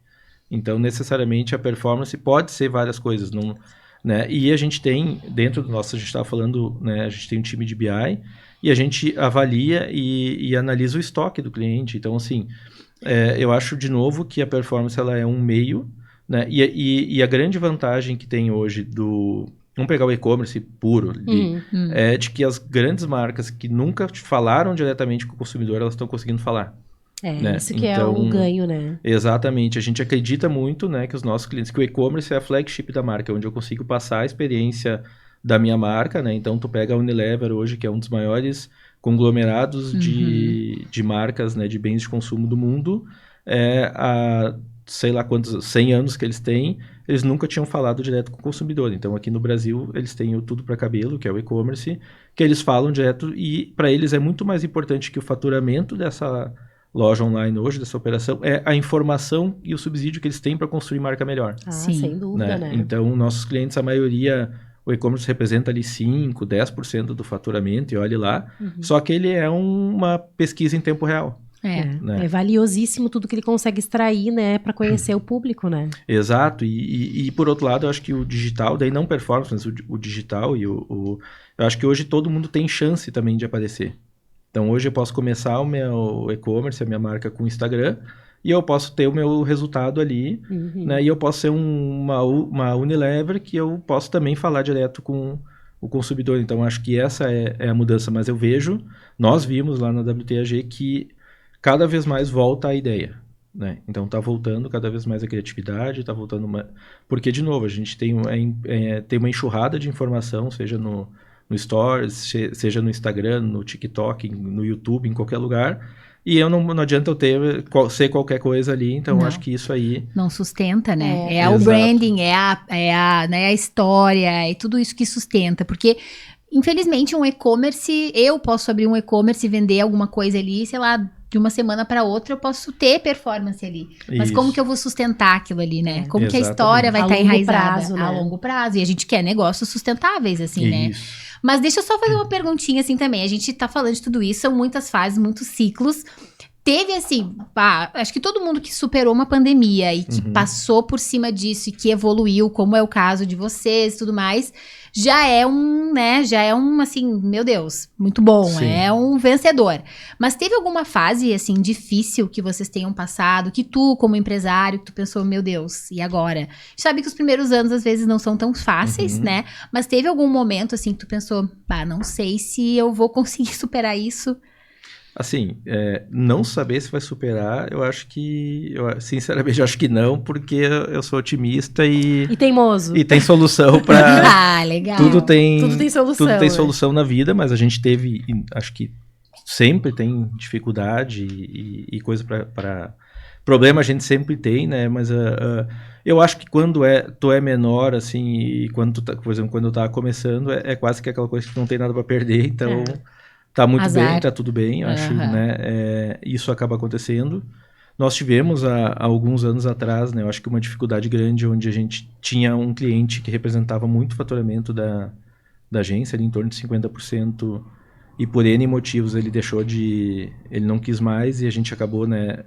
Então, necessariamente, a performance pode ser várias coisas, não, né? E a gente tem, dentro do nosso, a gente estava falando, né, a gente tem um time de BI, e a gente avalia e analisa o estoque do cliente. Então, assim, eu acho, de novo, que a performance ela é um meio, né? E a grande vantagem que tem hoje vamos pegar o e-commerce puro ali, é de que as grandes marcas que nunca falaram diretamente com o consumidor, elas estão conseguindo falar. Né? Isso que é o ganho, né? Exatamente. A gente acredita muito, né, que os nossos clientes, que o e-commerce é a flagship da marca, onde eu consigo passar a experiência da minha marca, né? Então, tu pega a Unilever hoje, que é um dos maiores conglomerados de marcas, né, de bens de consumo do mundo, há sei lá quantos, 100 anos que eles têm, eles nunca tinham falado direto com o consumidor. Então, aqui no Brasil, eles têm o Tudo para Cabelo, que é o e-commerce, que eles falam direto, e para eles é muito mais importante que o faturamento dessa loja online hoje, dessa operação, é a informação e o subsídio que eles têm para construir marca melhor. Sim. Sem dúvida, né? Então, nossos clientes, a maioria, o e-commerce representa ali 5%, 10% do faturamento, e olhe lá, só que ele é uma pesquisa em tempo real. É valiosíssimo tudo que ele consegue extrair, né, para conhecer o público, né? Exato, e por outro lado, eu acho que o digital, daí não performance, mas o digital eu acho que hoje todo mundo tem chance também de aparecer. Então hoje eu posso começar o meu e-commerce, a minha marca com o Instagram, e eu posso ter o meu resultado ali, né, e eu posso ser uma Unilever que eu posso também falar direto com o consumidor. Então acho que essa é a mudança, mas nós vimos lá na WTAG que cada vez mais volta a ideia, né? Então tá voltando cada vez mais a criatividade, tá voltando porque, de novo, a gente tem uma enxurrada de informação, seja no Stories, seja no Instagram, no TikTok, no YouTube, em qualquer lugar, e não adianta eu ser qualquer coisa ali, então acho que isso aí... Não sustenta, né? É o branding, é a história, é tudo isso que sustenta, porque... Infelizmente, um e-commerce, eu posso abrir um e-commerce e vender alguma coisa ali, sei lá, de uma semana para outra eu posso ter performance ali. Mas como que eu vou sustentar aquilo ali, né? Como que a história vai estar enraizada a longo prazo? E a gente quer negócios sustentáveis, assim, né? Mas deixa eu só fazer uma perguntinha assim também. A gente tá falando de tudo isso, são muitas fases, muitos ciclos. Teve assim, acho que todo mundo que superou uma pandemia e que passou por cima disso e que evoluiu, como é o caso de vocês e tudo mais, já é assim, meu Deus, muito bom, Sim. É um vencedor. Mas teve alguma fase, assim, difícil que vocês tenham passado, que tu, como empresário, que tu pensou, meu Deus, e agora? A gente sabe que os primeiros anos, às vezes, não são tão fáceis, né? Mas teve algum momento, assim, que tu pensou, não sei se eu vou conseguir superar isso? Assim, não saber se vai superar, eu acho que... sinceramente, eu acho que não, porque eu sou otimista e teimoso. E tem solução para... legal. Tudo tem solução. Tudo tem solução na vida, mas a gente teve... Acho que sempre tem dificuldade e coisa para... Problema a gente sempre tem, né? Mas eu acho que quando tu é menor, assim, e quando por exemplo, quando eu tava começando, é quase que aquela coisa que tu não tem nada para perder, então... Tá muito Azar. bem, tá tudo bem, acho, né? Isso acaba acontecendo. Nós tivemos, há alguns anos atrás, né? Eu acho que uma dificuldade grande, onde a gente tinha um cliente que representava muito o faturamento da agência, ali em torno de 50%, e por N motivos ele ele não quis mais, e a gente acabou, né,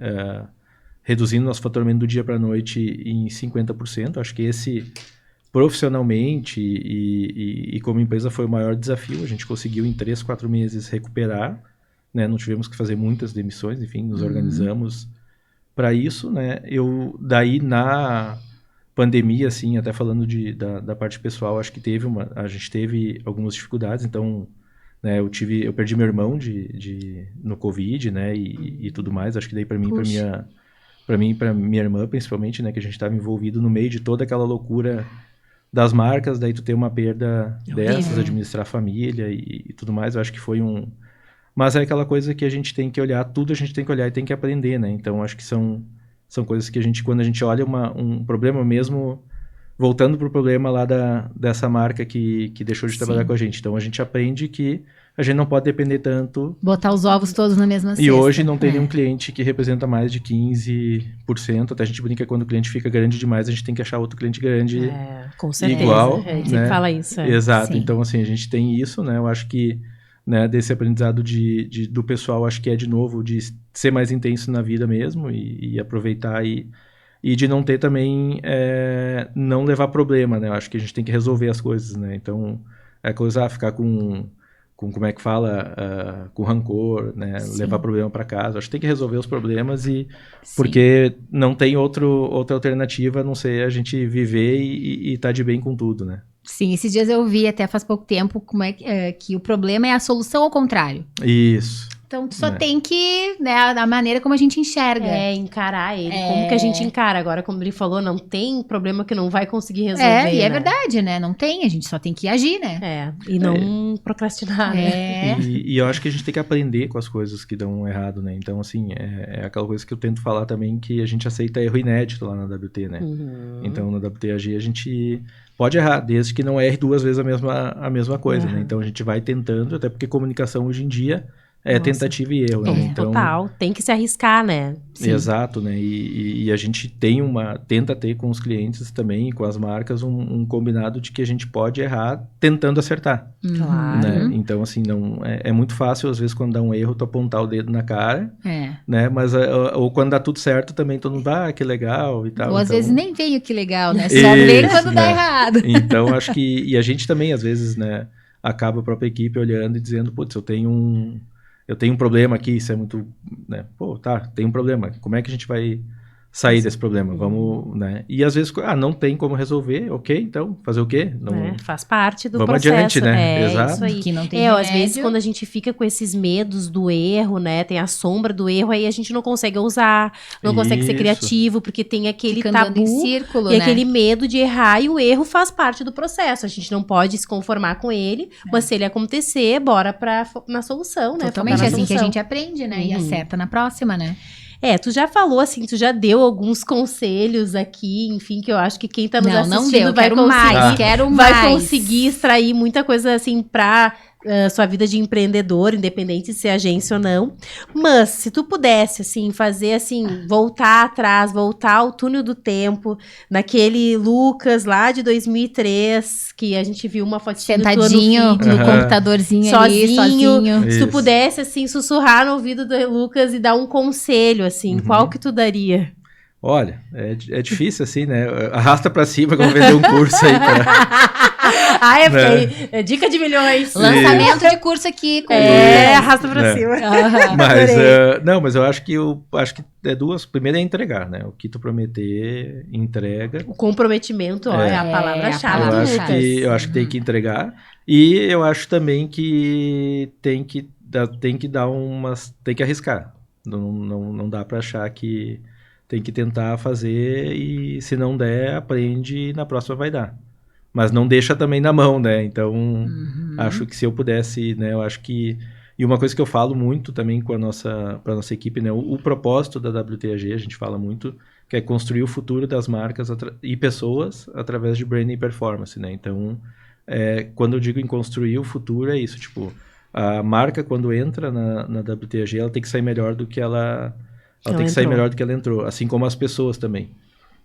reduzindo nosso faturamento do dia para a noite em 50%. Acho que esse... profissionalmente e como empresa foi o maior desafio. A gente conseguiu em 3, 4 meses recuperar, né? Não tivemos que fazer muitas demissões, enfim, nos organizamos para isso, né? Daí na pandemia, assim, até falando da parte pessoal, acho que a gente teve algumas dificuldades. Então, né, eu perdi meu irmão no Covid, né? E tudo mais. Acho que daí para mim, para minha irmã, principalmente, né, que a gente estava envolvido no meio de toda aquela loucura das marcas, daí tu ter uma perda dessas, administrar a família e tudo mais, eu acho que foi Mas é aquela coisa que a gente tem que olhar, tudo a gente tem que olhar e tem que aprender, né? Então, acho que são coisas que quando a gente olha um problema mesmo, voltando pro problema lá dessa marca que deixou de trabalhar com a gente. Então, a gente aprende que a gente não pode depender tanto. Botar os ovos todos na mesma cesta. E hoje não tem nenhum cliente que representa mais de 15%. Até a gente brinca que quando o cliente fica grande demais, a gente tem que achar outro cliente grande com certeza. igual. A gente sempre fala isso. Exato. Sim. Então, assim, a gente tem isso, né? Eu acho que desse aprendizado do pessoal, acho que é, de novo, de ser mais intenso na vida mesmo e aproveitar e de não ter também, não levar problema, né? Eu acho que a gente tem que resolver as coisas, né? Então, ficar com como é que fala, com rancor, né? Sim. Levar problema para casa. Acho que tem que resolver os problemas Sim. porque não tem outra alternativa a não ser a gente viver e tá de bem com tudo, né? Sim, esses dias eu vi até faz pouco tempo como é que o problema é a solução ao contrário. Isso. Então, tu só tem que, né, a maneira como a gente enxerga. Encarar ele. Como que a gente encara? Agora, como ele falou, não tem problema que não vai conseguir resolver, E é né? verdade, né? Não tem, a gente só tem que agir, né? E não procrastinar, né? E eu acho que a gente tem que aprender com as coisas que dão errado, né? Então, assim, é aquela coisa que eu tento falar também, que a gente aceita erro inédito lá na WT, né? Então, na WTAG a gente pode errar, desde que não erre 2 vezes a mesma coisa, né? Então, a gente vai tentando, até porque comunicação hoje em dia é tentativa e erro, né? Então, total. Tem que se arriscar, né? Sim. Exato, né? E a gente tenta ter com os clientes também, com as marcas, um combinado de que a gente pode errar tentando acertar. Claro. Né? Então, assim, não, é muito fácil, às vezes, quando dá um erro, tu apontar o dedo na cara, né? Mas, ou quando dá tudo certo, também todo mundo, que legal e tal. Ou às então, vezes nem vem o que legal, né? Só vê quando dá errado. Então, acho que... E a gente também, às vezes, né? Acaba a própria equipe olhando e dizendo, putz, eu tenho um problema aqui, isso é muito, né? Pô, tem um problema. Como é que a gente vai sair desse problema? Vamos, né? E às vezes, não tem como resolver, ok, então, fazer o quê? Não... Faz parte do Vamos processo. adiante, né? Exato. Isso aí. Que não tem Às vezes, quando a gente fica com esses medos do erro, né? Tem a sombra do erro, aí a gente não consegue ousar, não consegue ser criativo, porque tem aquele fica andando tabu em círculo, e né? aquele medo de errar, e o erro faz parte do processo. A gente não pode se conformar com ele, mas se ele acontecer, bora na solução, né? Totalmente, Focar é na assim que a solução. gente aprende, né? E acerta na próxima, né? Tu já falou, assim, tu já deu alguns conselhos aqui, enfim, que eu acho que quem tá nos assistindo vai conseguir, quero mais. Vai conseguir extrair muita coisa, assim, pra sua vida de empreendedor, independente de ser agência ou não. Mas, se tu pudesse, assim, fazer, assim, voltar atrás, voltar ao túnel do tempo, naquele Lucas lá de 2003, que a gente viu uma fotinha sentadinho no computadorzinho ali, sozinho. Se tu pudesse, assim, sussurrar no ouvido do Lucas e dar um conselho, assim, qual que tu daria? Olha, é difícil assim, né? Arrasta pra cima, como vender um curso aí É dica de milhões. Lançamento de curso aqui. Com arrasta pra cima. Mas eu acho que é duas. Primeiro é entregar, né? O que tu prometer, entrega. O comprometimento, é a palavra-chave do Lucas. Eu acho que tem que entregar. E eu acho também que tem que arriscar. Não dá pra achar que tem que tentar fazer e se não der, aprende e na próxima vai dar. Mas não deixa também na mão, né? Então, acho que se eu pudesse, né? Eu acho que... E uma coisa que eu falo muito também pra nossa equipe, né? O propósito da WTAG, a gente fala muito, que é construir o futuro das marcas e pessoas através de branding e performance, né? Então, quando eu digo em construir o futuro, é isso. Tipo, a marca, quando entra na WTAG, ela tem que sair melhor do que ela tem que sair melhor do que ela entrou, assim como as pessoas também.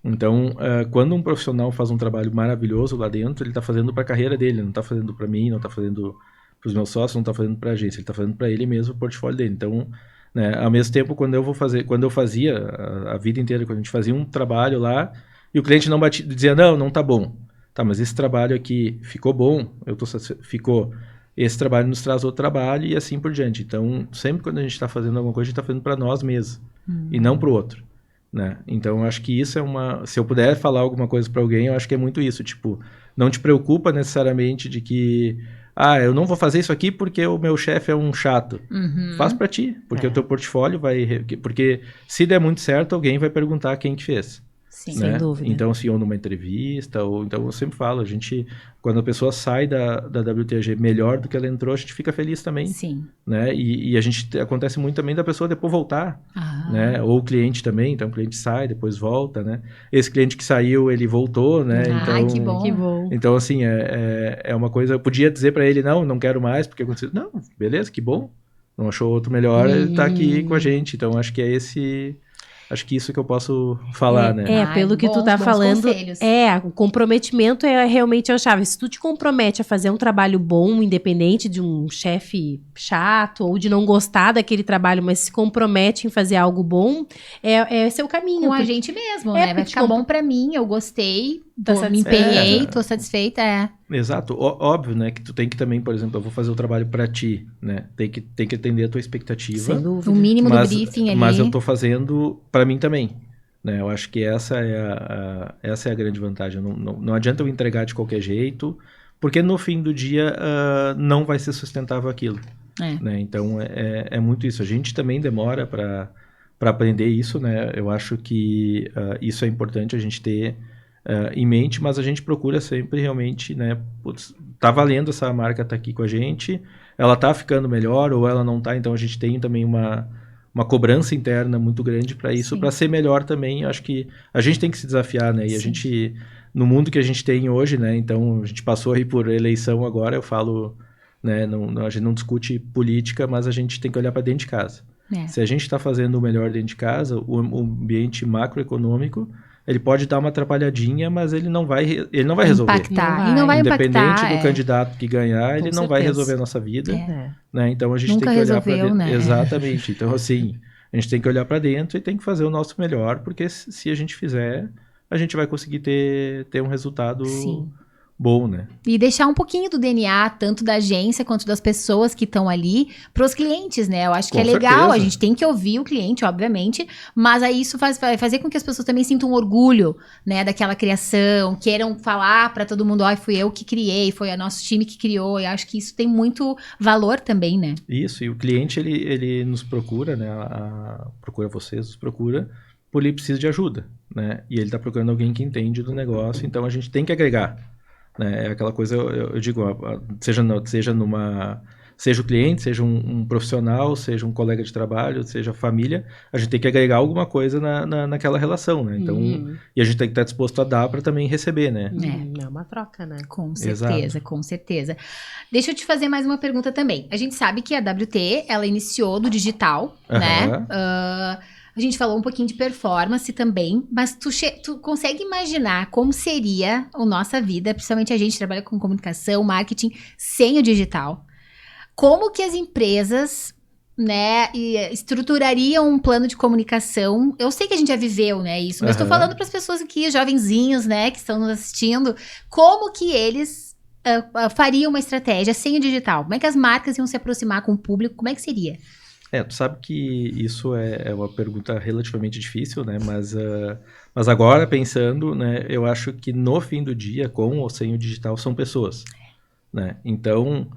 Então, quando um profissional faz um trabalho maravilhoso lá dentro, ele está fazendo para a carreira dele, não está fazendo para mim, não está fazendo para os meus sócios, não está fazendo para a agência, ele está fazendo para ele mesmo, o portfólio dele. Então, né, ao mesmo tempo, quando eu fazia a vida inteira, quando a gente fazia um trabalho lá, e o cliente não batia, dizia, não tá bom. Tá, mas esse trabalho aqui ficou bom, ficou... Esse trabalho nos traz outro trabalho e assim por diante. Então, sempre quando a gente está fazendo alguma coisa, a gente está fazendo para nós mesmos e não para o outro, né? Então, eu acho que isso é se eu puder falar alguma coisa para alguém, eu acho que é muito isso. Tipo, não te preocupa necessariamente de que, eu não vou fazer isso aqui porque o meu chefe é um chato. Faz para ti, porque o teu portfólio vai... Porque se der muito certo, alguém vai perguntar quem que fez. Sim, né? Sem dúvida. Então, assim, ou numa entrevista, ou então eu sempre falo, quando a pessoa sai da WTAG melhor do que ela entrou, a gente fica feliz também. Sim. Né? E acontece muito também da pessoa depois voltar, né? Ou o cliente também, então o cliente sai, depois volta, né? Esse cliente que saiu, ele voltou, né? Então, que bom. Que bom. Então, assim, é uma coisa... Eu podia dizer pra ele, não quero mais, porque aconteceu... Não, beleza, que bom. Não achou outro melhor, ele tá aqui com a gente. Então, acho que acho que isso que eu posso falar, né? Pelo que tu tá falando, conselhos. o comprometimento é realmente a chave. Se tu te compromete a fazer um trabalho bom, independente de um chefe chato, ou de não gostar daquele trabalho, mas se compromete em fazer algo bom, é seu caminho. Com a gente mesmo, né? Vai ficar bom pra mim, eu gostei, me satisfeita. empenhei, tô satisfeita, Exato, óbvio, né, que tu tem que também, por exemplo, eu vou fazer o trabalho pra ti, né, tem que atender a tua expectativa. Sem dúvida. O mínimo do briefing ali. Mas eu tô fazendo pra mim também, né, eu acho que essa é a grande vantagem, não adianta eu entregar de qualquer jeito, porque no fim do dia não vai ser sustentável aquilo, né, então é muito isso, a gente também demora pra aprender isso, né, eu acho que isso é importante a gente ter em mente, mas a gente procura sempre realmente, né, tá valendo essa marca tá aqui com a gente, ela tá ficando melhor ou ela não tá, então a gente tem também uma cobrança interna muito grande para isso, para ser melhor também, acho que a gente tem que se desafiar, né, e a gente, no mundo que a gente tem hoje, né, então a gente passou aí por eleição agora, eu falo, né, a gente não discute política, mas a gente tem que olhar para dentro de casa. Se a gente está fazendo o melhor dentro de casa, o ambiente macroeconômico, ele pode dar uma atrapalhadinha, mas ele não vai resolver. Impactar. E não vai Independente impactar, do candidato que ganhar, ele não vai resolver a nossa vida. Né? Então a gente tem que olhar para dentro. Né? Exatamente. Então, assim, a gente tem que olhar para dentro e tem que fazer o nosso melhor, porque se a gente fizer, a gente vai conseguir ter um resultado bom, né? E deixar um pouquinho do DNA, tanto da agência quanto das pessoas que estão ali, para os clientes, né? Eu acho que é legal, a gente tem que ouvir o cliente, obviamente, mas aí isso vai fazer com que as pessoas também sintam orgulho, né, daquela criação, queiram falar para todo mundo, fui eu que criei, foi o nosso time que criou, e acho que isso tem muito valor também, né? Isso, e o cliente, ele nos procura, né, procura vocês, nos procura, porque ele precisa de ajuda, né? E ele tá procurando alguém que entende do negócio, então a gente tem que agregar. Né? É aquela coisa, eu digo, seja o cliente, seja um profissional, seja um colega de trabalho, seja a família, a gente tem que agregar alguma coisa naquela relação, né? Então, e a gente tem que estar disposto a dar para também receber, né? É uma troca, né? Com certeza, com certeza. Deixa eu te fazer mais uma pergunta também. A gente sabe que a WT, ela iniciou do digital, né? A gente falou um pouquinho de performance também, mas tu consegue imaginar como seria a nossa vida, principalmente a gente que trabalha com comunicação, marketing, sem o digital? Como que as empresas, né, estruturariam um plano de comunicação? Eu sei que a gente já viveu, né, isso, mas estou falando para as pessoas aqui, jovenzinhos, né, que estão nos assistindo, como que eles fariam uma estratégia sem o digital? Como é que as marcas iam se aproximar com o público? Como é que seria? Tu sabe que isso é uma pergunta relativamente difícil, né? Mas agora, pensando, né? Eu acho que no fim do dia, com ou sem o digital, são pessoas, né? Então,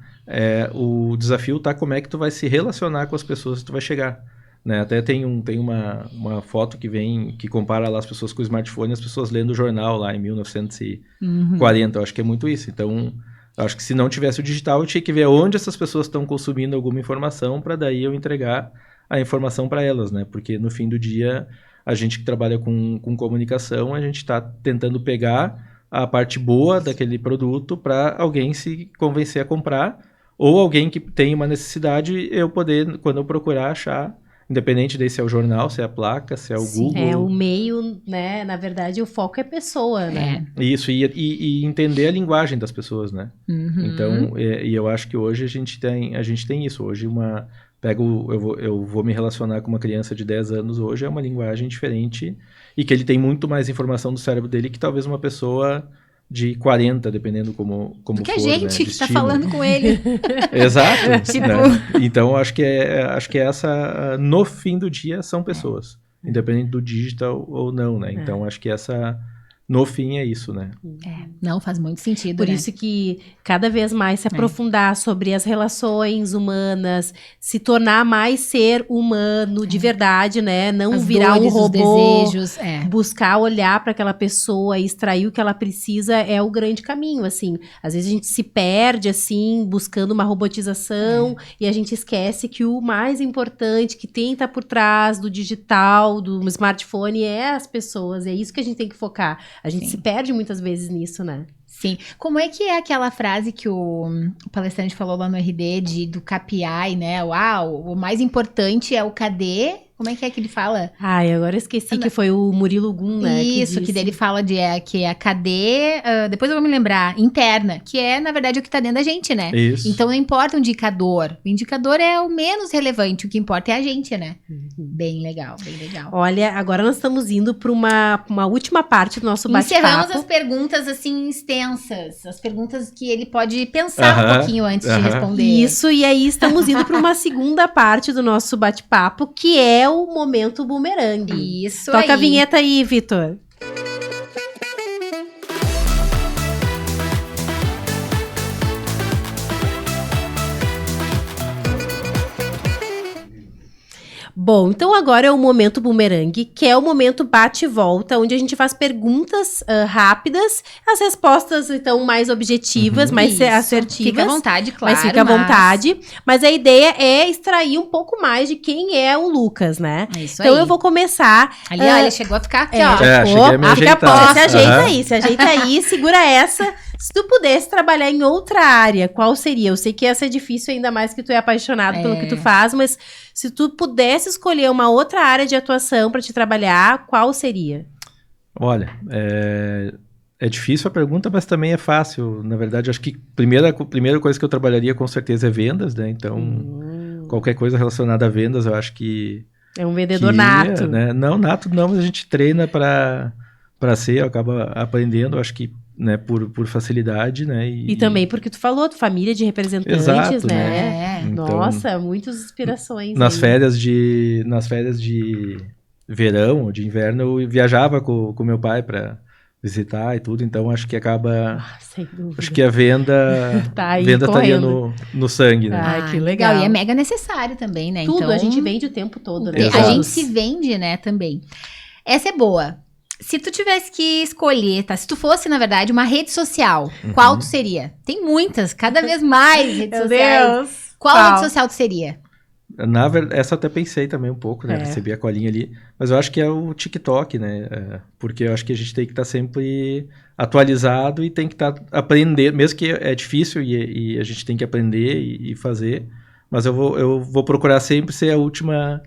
o desafio tá como é que tu vai se relacionar com as pessoas que tu vai chegar, né? Até tem uma foto que compara lá as pessoas com o smartphone e as pessoas lendo o jornal lá em 1940. Eu acho que é muito isso. Então, eu acho que se não tivesse o digital, eu tinha que ver onde essas pessoas estão consumindo alguma informação para daí eu entregar a informação para elas, né? Porque no fim do dia, a gente que trabalha com comunicação, a gente está tentando pegar a parte boa daquele produto para alguém se convencer a comprar ou alguém que tem uma necessidade, eu poder, quando eu procurar, achar, independente de se é o jornal, se é a placa, se é o Google. É o meio, né? Na verdade, o foco é pessoa, né? Isso, e entender a linguagem das pessoas, né? Então, e eu acho que hoje a gente tem isso. Hoje eu vou me relacionar com uma criança de 10 anos hoje, é uma linguagem diferente e que ele tem muito mais informação do cérebro dele que talvez uma pessoa de 40, dependendo como do que for, a gente né, que tá falando com ele. Exato. Tipo... né? Então, acho que essa, no fim do dia, são pessoas. Independente do digital ou não, né? Então, acho que essa... No fim, é isso, né? Não, faz muito sentido, Por isso que cada vez mais se aprofundar sobre as relações humanas, se tornar mais ser humano de verdade, né? Não as virar dores, um robô, os desejos, buscar olhar para aquela pessoa e extrair o que ela precisa é o grande caminho, assim. Às vezes a gente se perde, assim, buscando uma robotização e a gente esquece que o mais importante que tem tá por trás do digital, do smartphone é as pessoas, é isso que a gente tem que focar. A gente Sim. se perde muitas vezes nisso, né? Sim. Como é que é aquela frase que o palestrante falou lá no RD do KPI, né? O mais importante é o KD. Como é que ele fala? Ai, agora eu esqueci que foi o Murilo Gun, né? Isso, que disse. daí ele fala que é a KD, depois eu vou me lembrar, interna, que é, na verdade, o que tá dentro da gente, né? Isso. Então não importa o indicador. O indicador é o menos relevante, o que importa é a gente, né? Bem legal, bem legal. Olha, agora nós estamos indo para uma última parte do nosso Encerramos bate-papo. as perguntas, assim, extensas. As perguntas que ele pode pensar um Aham, pouquinho antes de aham. responder. Isso, e aí estamos indo para uma segunda parte do nosso bate-papo, que é o momento bumerangue. Isso Toca aí. a vinheta aí, Vitor. Bom, então agora é o momento bumerangue, que é o momento bate e volta, onde a gente faz perguntas rápidas, as respostas então mais objetivas, mais Isso. assertivas. Fica à vontade, claro. Mas fica à vontade. Mas a ideia é extrair um pouco mais de quem é o Lucas, né? É isso Então aí. eu vou começar. Ali, ó, ele chegou a ficar aqui, É, ó. É, cheguei a me fica ajeitar. posta, se ajeita Aham. aí, se ajeita aí, segura essa. Se tu pudesse trabalhar em outra área, qual seria? Eu sei que essa é difícil, ainda mais que tu é apaixonado pelo que tu faz, mas se tu pudesse escolher uma outra área de atuação para te trabalhar, qual seria? Olha, é difícil a pergunta, mas também é fácil. Na verdade, acho que a primeira coisa que eu trabalharia com certeza é vendas, né? Então, qualquer coisa relacionada a vendas, eu acho que... É um vendedor que, nato. Né? Não, nato não, mas a gente treina para ser, acaba aprendendo, acho que, né, por facilidade, né? E também porque tu falou, de família de representantes, Exato, né? É. Então, Nossa, muitas inspirações. nas aí. férias de verão ou de inverno, eu viajava com meu pai para visitar e tudo, então acho que acaba... Ah, sem dúvida. Acho que a venda Tá aí venda estaria correndo. no sangue, né? Ah, que legal. E é mega necessário também, né? Tudo, Então, a gente vende o tempo todo, né? a Exato. gente se vende, né, também. Essa é boa. Se tu tivesse que escolher, tá? Se tu fosse, na verdade, uma rede social, qual tu seria? Tem muitas, cada vez mais redes Meu sociais. Deus. Qual rede social tu seria? Na verdade, essa eu até pensei também um pouco, né? É. Recebi a colinha ali. Mas eu acho que é o TikTok, né? Porque eu acho que a gente tem que estar sempre atualizado e tem que estar aprendendo. Mesmo que é difícil e a gente tem que aprender e fazer. Mas eu vou procurar sempre ser a última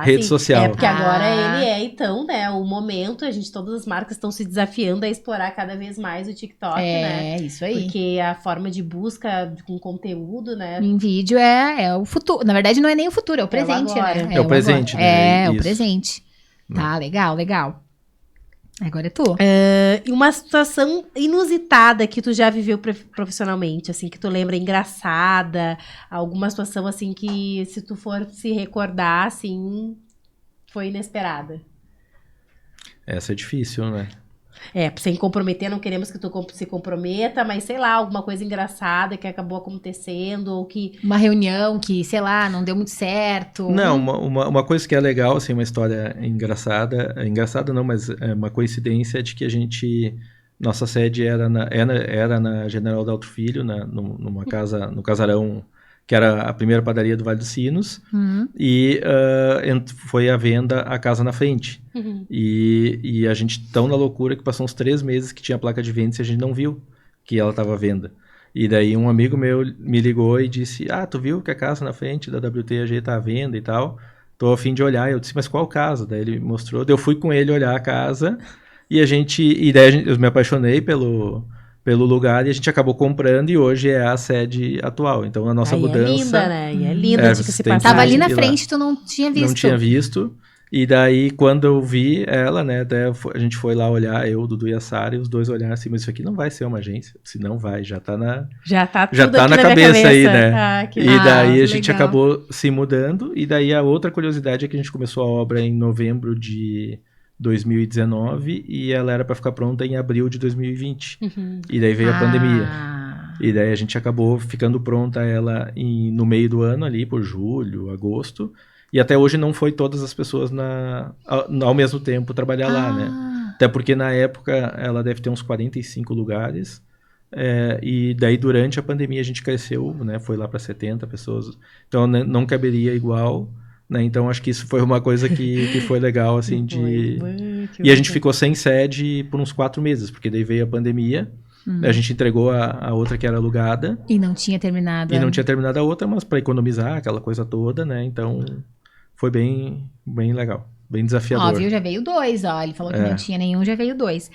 rede Sim. social. É, porque agora Ah. ele é, então, né, o momento, todas as marcas estão se desafiando a explorar cada vez mais o TikTok, né? Isso aí. Porque a forma de busca com conteúdo, né? Em vídeo é o futuro. Na verdade, não é nem o futuro, é o presente, agora. né? É o presente, agora. né? É, o Isso. presente. Tá, legal, legal. Agora é tu. E uma situação inusitada que tu já viveu profissionalmente, assim, que tu lembra engraçada, alguma situação, assim, que se tu for se recordar, assim, foi inesperada. Essa é difícil, né? Sem comprometer, não queremos que tu se comprometa, mas sei lá, alguma coisa engraçada que acabou acontecendo, ou que... Uma reunião que, sei lá, não deu muito certo. Não, uma coisa que é legal, assim, uma história engraçada não, mas é uma coincidência de que nossa sede era na General Daltro Filho, numa casa, no casarão, que era a primeira padaria do Vale dos Sinos, e foi à venda a casa na frente. E a gente tão na loucura que passou uns 3 meses que tinha placa de venda e a gente não viu que ela estava à venda. E daí um amigo meu me ligou e disse, tu viu que a casa na frente da WTAG está à venda e tal? Tô a fim de olhar. Eu disse, mas qual casa? Daí ele mostrou, daí eu fui com ele olhar a casa e daí eu me apaixonei pelo lugar e a gente acabou comprando e hoje é a sede atual. Então a nossa mudança... É linda, né? E é linda, você diga-se tem que passagem. Tava ali na ir lá. frente, tu não tinha visto. Não tinha visto. E daí, quando eu vi ela, né, até a gente foi lá olhar, eu, o Dudu e a Sara, e os dois olharam assim, mas isso aqui não vai ser uma agência. Se não vai, já tá tudo na aqui minha cabeça aí, cabeça. né? Que E daí a gente legal. acabou se mudando, e daí a outra curiosidade é que a gente começou a obra em novembro de 2019, e ela era para ficar pronta em abril de 2020. E daí veio a pandemia. E daí a gente acabou ficando pronta ela no meio do ano ali, por julho, agosto. E até hoje não foi todas as pessoas ao mesmo tempo trabalhar lá, né? Até porque na época ela deve ter uns 45 lugares. E daí durante a pandemia a gente cresceu, né? Foi lá para 70 pessoas. Então não caberia igual. né? Então acho que isso foi uma coisa que foi legal, assim, E a gente ficou sem sede por uns 4 meses, porque daí veio a pandemia, a gente entregou a outra que era alugada. E não tinha terminado. E não tinha terminado a outra, mas para economizar aquela coisa toda, né? Então foi bem, bem legal. Bem desafiador. Ó, viu? Já veio 2, ó. Ele falou que não tinha nenhum, já veio 2.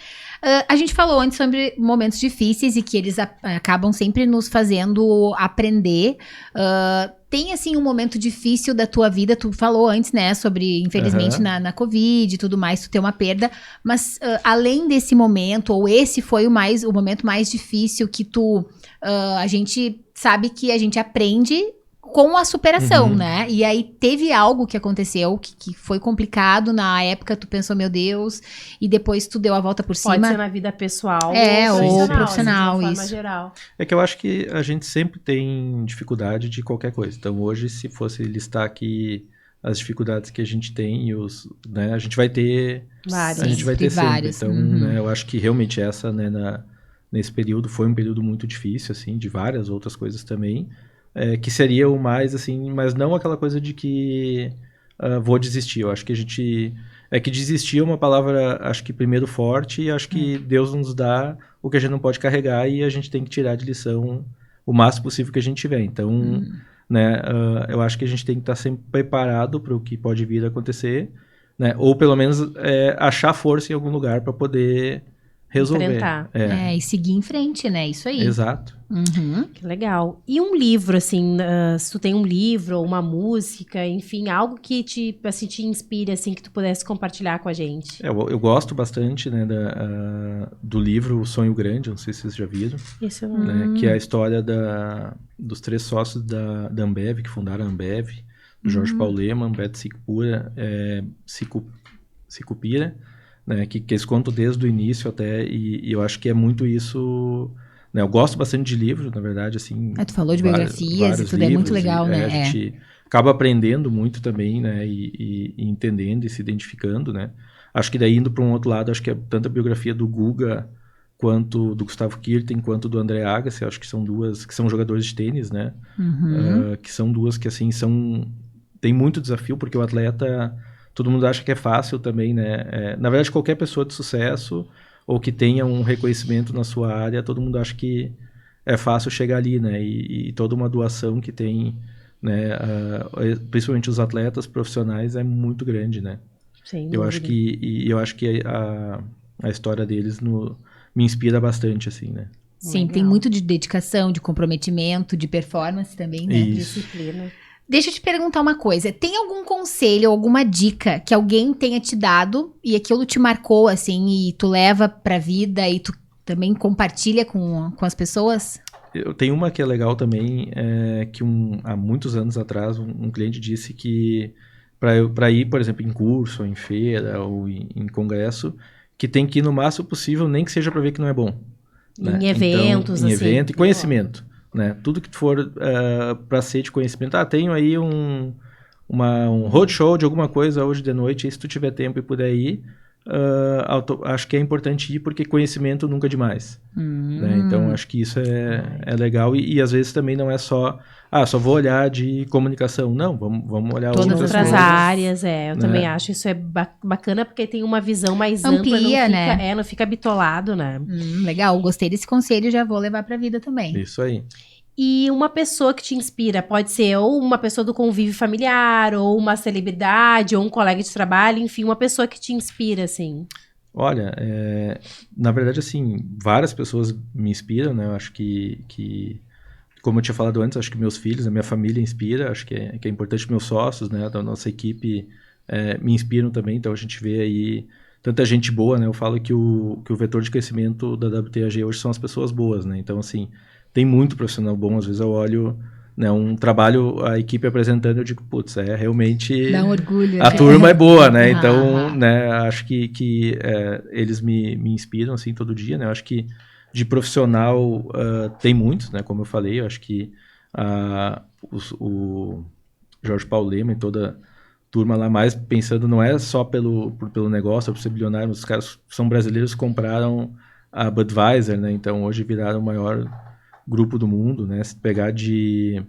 A gente falou antes sobre momentos difíceis e que eles acabam sempre nos fazendo aprender. Tem, assim, um momento difícil da tua vida, tu falou antes, né, sobre, infelizmente, na Covid e tudo mais, tu ter uma perda, mas além desse momento, ou esse foi o momento mais difícil que a gente sabe que a gente aprende com a superação, né? E aí teve algo que aconteceu que foi complicado na época, tu pensou, meu Deus, e depois tu deu a volta por cima. Pode ser na vida pessoal ou profissional, de uma isso. forma geral. É que eu acho que a gente sempre tem dificuldade de qualquer coisa. Então hoje, se fosse listar aqui as dificuldades que a gente tem, né, a gente vai ter várias. A gente vai ter sempre. Então, né, eu acho que realmente essa, né, nesse período foi um período muito difícil, assim, de várias outras coisas também. Que seria o mais, assim, mas não aquela coisa de que vou desistir. Eu acho que que desistir é uma palavra, acho que primeiro forte, e acho que Deus nos dá o que a gente não pode carregar e a gente tem que tirar de lição o máximo possível que a gente tiver. Então, né, eu acho que a gente tem que estar sempre preparado para o que pode vir a acontecer, né, ou pelo menos achar força em algum lugar para poder resolver. Enfrentar. E seguir em frente, né? Isso aí. Exato. Que legal. E um livro, assim, se tu tem um livro ou uma música, enfim, algo que te inspire, assim, que tu pudesse compartilhar com a gente. Eu gosto bastante, né, do livro O Sonho Grande, não sei se vocês já viram. Isso né, que é a história dos 3 sócios da Ambev, que fundaram a Ambev, do Jorge Paulo Lemann, Beto Sicupira, né, que eles contam desde o início até, e eu acho que é muito isso, né, eu gosto bastante de livro, na verdade, assim. Tu falou de biografias e tudo, é muito legal, né? A gente acaba aprendendo muito também, né, e entendendo e se identificando, né. Acho que daí indo para um outro lado, acho que é tanto a biografia do Guga, quanto do Gustavo Kirten, quanto do André Agassi, acho que são duas, que são jogadores de tênis, né, que são duas que, assim, tem muito desafio, porque o atleta... Todo mundo acha que é fácil também, né? Na verdade, qualquer pessoa de sucesso ou que tenha um reconhecimento na sua área, todo mundo acha que é fácil chegar ali, né? E toda uma doação que tem, né? Principalmente os atletas profissionais é muito grande, né? Sem eu acho que a história deles me inspira bastante, assim, né? Sim, Legal. Tem muito de dedicação, de comprometimento, de performance também, né? Isso. Disciplina. Deixa eu te perguntar uma coisa. Tem algum conselho, alguma dica que alguém tenha te dado e aquilo te marcou, assim, e tu leva pra vida e tu também compartilha com as pessoas? Eu tenho uma que é legal também, que há muitos anos atrás um cliente disse que para ir, por exemplo, em curso, ou em feira, ou em congresso, que tem que ir no máximo possível, nem que seja para ver que não é bom. Né? Em eventos, então, em assim. evento e conhecimento. Né? Tudo que for para ser de conhecimento. Tenho aí um roadshow de alguma coisa hoje de noite, e se tu tiver tempo e puder ir, acho que é importante ir, porque conhecimento nunca é demais. Né? Então, acho que isso é legal, e às vezes também não é só vou olhar de comunicação. Não, vamos olhar todas outras outras coisas, áreas, eu né? também acho isso bacana, porque tem uma visão mais ampla, Amplia, né? Não fica bitolado, né? Legal, gostei desse conselho, já vou levar pra vida também. Isso aí. E uma pessoa que te inspira, pode ser ou uma pessoa do convívio familiar, ou uma celebridade, ou um colega de trabalho, enfim, uma pessoa que te inspira, assim. Olha, na verdade, assim, várias pessoas me inspiram, né? Eu acho que como eu tinha falado antes, acho que meus filhos, a minha família inspira, acho que é importante, meus sócios, né, da nossa equipe me inspiram também, então a gente vê aí tanta gente boa, né, eu falo que o vetor de crescimento da WTAG hoje são as pessoas boas, né, então assim, tem muito profissional bom, às vezes eu olho, né, um trabalho, a equipe apresentando, eu digo, putz, realmente... Dá um orgulho. A turma é boa, né, então, né, acho que eles me inspiram, assim, todo dia, né, eu acho que de profissional tem muitos, né? Como eu falei, eu acho que o Jorge Paulo Lemann e toda a turma lá, mais pensando, não é só pelo negócio, por ser bilionário, mas os caras são brasileiros que compraram a Budweiser, né? Então hoje viraram o maior grupo do mundo, né? Se pegar de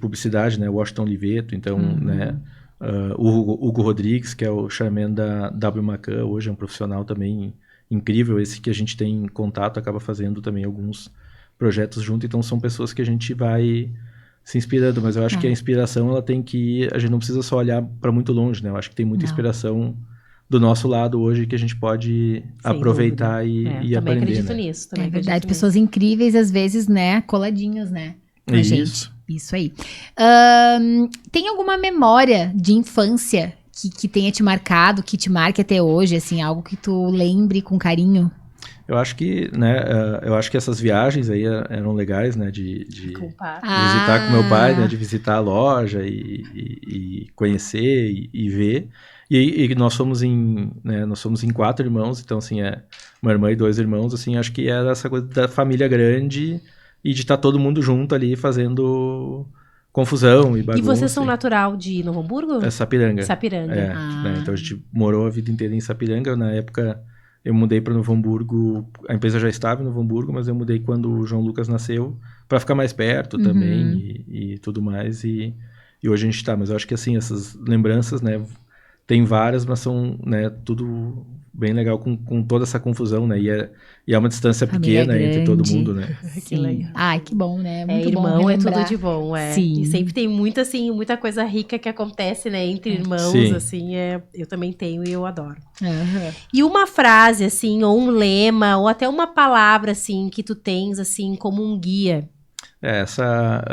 publicidade, né? Washington Oliveto, então, né? o Hugo Rodrigues, que é o chairman da W Macan, hoje é um profissional também incrível, esse que a gente tem contato, acaba fazendo também alguns projetos junto, então são pessoas que a gente vai se inspirando, mas eu acho que a inspiração, ela tem que ir, a gente não precisa só olhar para muito longe, né? Eu acho que tem muita inspiração do nosso lado hoje que a gente pode aproveitar e também aprender, acredito né? nisso. Também É verdade, acredito pessoas incríveis, às vezes, né, coladinhas, né? Com a gente. Isso aí. Tem alguma memória de infância que tenha te marcado, que te marque até hoje, assim, algo que tu lembre com carinho? Eu acho que, né, essas viagens aí eram legais, né, de visitar com meu pai, né, de visitar a loja e conhecer e ver. E nós somos em 4 irmãos, então, assim, uma irmã e 2 irmãos, assim, acho que era essa coisa da família grande e de estar todo mundo junto ali fazendo confusão e bagunça. E vocês são natural de Novo Hamburgo? É Sapiranga. Sapiranga. Né, então a gente morou a vida inteira em Sapiranga. Na época eu mudei para Novo Hamburgo, a empresa já estava em Novo Hamburgo, mas eu mudei quando o João Lucas nasceu, para ficar mais perto também e tudo mais. E hoje a gente está, mas eu acho que assim, essas lembranças, né, tem várias, mas são, né, tudo bem legal com toda essa confusão, né? E é uma distância pequena entre todo mundo, né? Que legal. Ai, que bom, né? Muito bom irmão relembrar. é tudo de bom, Sim. E sempre tem muita, assim, muita coisa rica que acontece, né, entre irmãos, Sim. assim, eu também tenho e eu adoro. Uhum. E uma frase, assim, ou um lema, ou até uma palavra, assim, que tu tens, assim, como um guia. Essa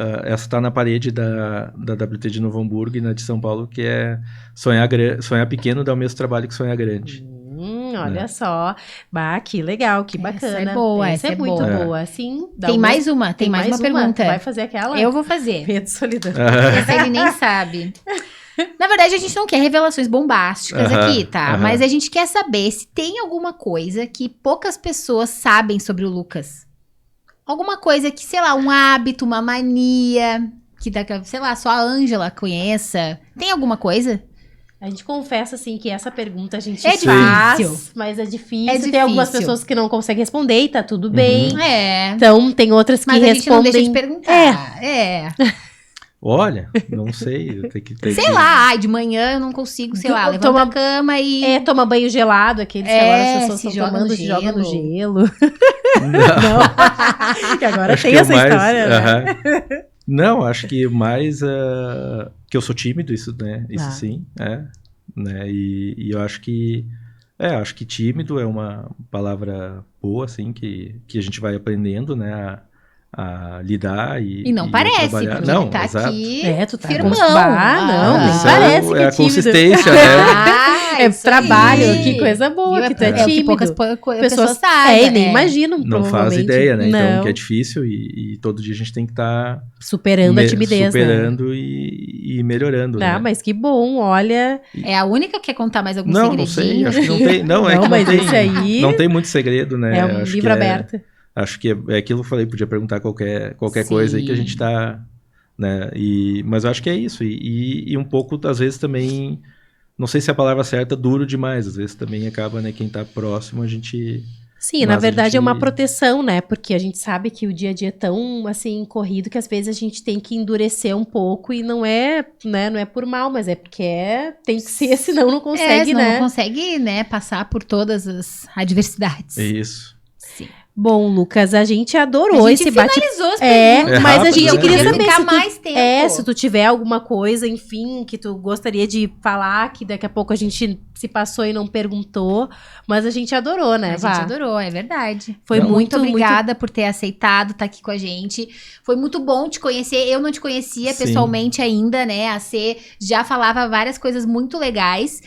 tá na parede da WT de Novo Hamburgo e na de São Paulo, que é sonhar pequeno dá o mesmo trabalho que sonhar grande. Olha só. Bah, que legal, que bacana. Essa é boa, essa é muito boa. Assim, Tem mais uma pergunta. Tu vai fazer aquela? Eu vou fazer. Medo de solidão. Essa ele nem sabe. Na verdade, a gente não quer revelações bombásticas aqui, tá? Mas a gente quer saber se tem alguma coisa que poucas pessoas sabem sobre o Lucas. Alguma coisa que, sei lá, um hábito, uma mania, que, sei lá, só a Ângela conheça. Tem alguma coisa? A gente confessa, assim, que essa pergunta a gente difícil. mas é difícil. Tem algumas pessoas que não conseguem responder e tá tudo bem. É. Então, tem outras que mas respondem... a gente não deixa de perguntar. Olha, não sei. Sei lá, ai, de manhã eu não consigo, sei lá, levantar a cama e... toma banho gelado, aqueles que agora as pessoas estão tomando, se jogam no gelo. Não. Que agora acho tem essa história, né? Não, acho que mais que eu sou tímido, isso, né? Isso sim, né? E eu acho que tímido é uma palavra boa, assim, que a gente vai aprendendo, né? A lidar e não parece, trabalhar. porque não, tá exato. aqui tu tá firmão. Nem parece que é a tímido. consistência, né? É trabalho, que coisa boa, que tu é tímido. Poucas pessoas sabem. E nem imaginam, não provavelmente. faz ideia, né? Então, que é difícil e todo dia a gente tem que estar... superando a timidez, superando, né? e melhorando, né? Mas que bom, olha... É a única que quer contar mais algum segredinho? Não sei, acho que não tem. Não tem muito segredo, né? É um livro aberto. Acho que é aquilo que eu falei, podia perguntar qualquer coisa aí que a gente tá, né? Mas eu acho que é isso. E um pouco, às vezes, também, não sei se é a palavra certa, duro demais. Às vezes também acaba, né? Quem tá próximo, a gente... Sim, na verdade é uma proteção, né? Porque a gente sabe que o dia a dia é tão, assim, corrido que às vezes a gente tem que endurecer um pouco e não é, né? Não é por mal, mas é porque tem que ser, senão não consegue, senão né? não consegue, né? Passar por todas as adversidades. Isso. Sim. Bom, Lucas, a gente adorou esse bate-papo. Finalizou as perguntas. Mas a gente queria saber ficar mais tempo. Se tu tiver alguma coisa, enfim, que tu gostaria de falar, que daqui a pouco a gente se passou e não perguntou, mas a gente adorou, né, A gente adorou, é verdade. Foi muito obrigada por ter aceitado estar aqui com a gente. Foi muito bom te conhecer. Eu não te conhecia pessoalmente ainda, né? A C já falava várias coisas muito legais.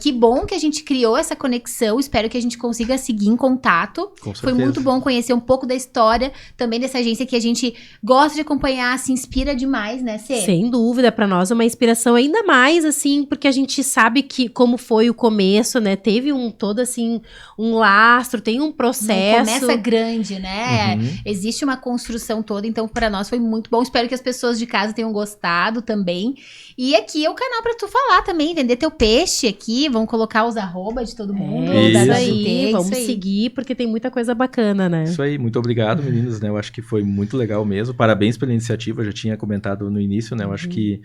Que bom que a gente criou essa conexão. Espero que a gente consiga seguir em contato. Com certeza. Foi muito bom conhecer um pouco da história também dessa agência que a gente gosta de acompanhar, se inspira demais, né, C? Sem dúvida, pra nós é uma inspiração ainda mais, assim, porque a gente sabe que como foi o começo, né, teve todo, assim, um lastro, tem um processo. Não começa grande, né? Existe uma construção toda, então pra nós foi muito bom. Espero que as pessoas de casa tenham gostado também. E aqui é o canal pra tu falar também, vender teu peixe aqui, vamos colocar os arroba de todo mundo. Isso aí, vamos seguir, porque tem muita coisa bacana, né? Isso aí, muito obrigado, meninos, né? Eu acho que foi muito legal mesmo. Parabéns pela iniciativa, eu já tinha comentado no início, né? Eu acho que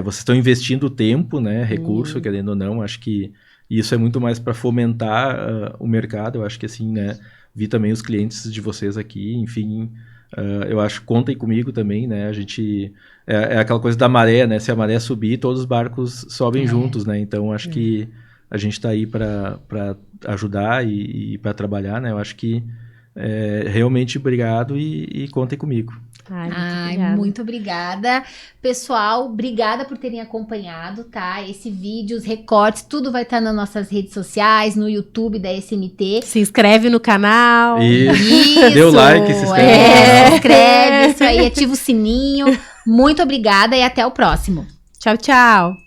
vocês estão investindo tempo, né, recurso, querendo ou não, acho que isso é muito mais para fomentar o mercado, eu acho que assim, né, vi também os clientes de vocês aqui, enfim, eu acho que contem comigo também, né, a gente, é aquela coisa da maré, né, se a maré subir, todos os barcos sobem juntos, né, então acho que a gente está aí para ajudar e para trabalhar, né, eu acho que realmente obrigado e contem comigo. Muito obrigada. Pessoal, obrigada por terem acompanhado, tá? Esse vídeo, os recortes, tudo vai estar nas nossas redes sociais, no YouTube da SMT. Se inscreve no canal. Isso. Dê o like, se inscreve. Se inscreve, isso aí, ativa o sininho. Muito obrigada e até o próximo. Tchau, tchau.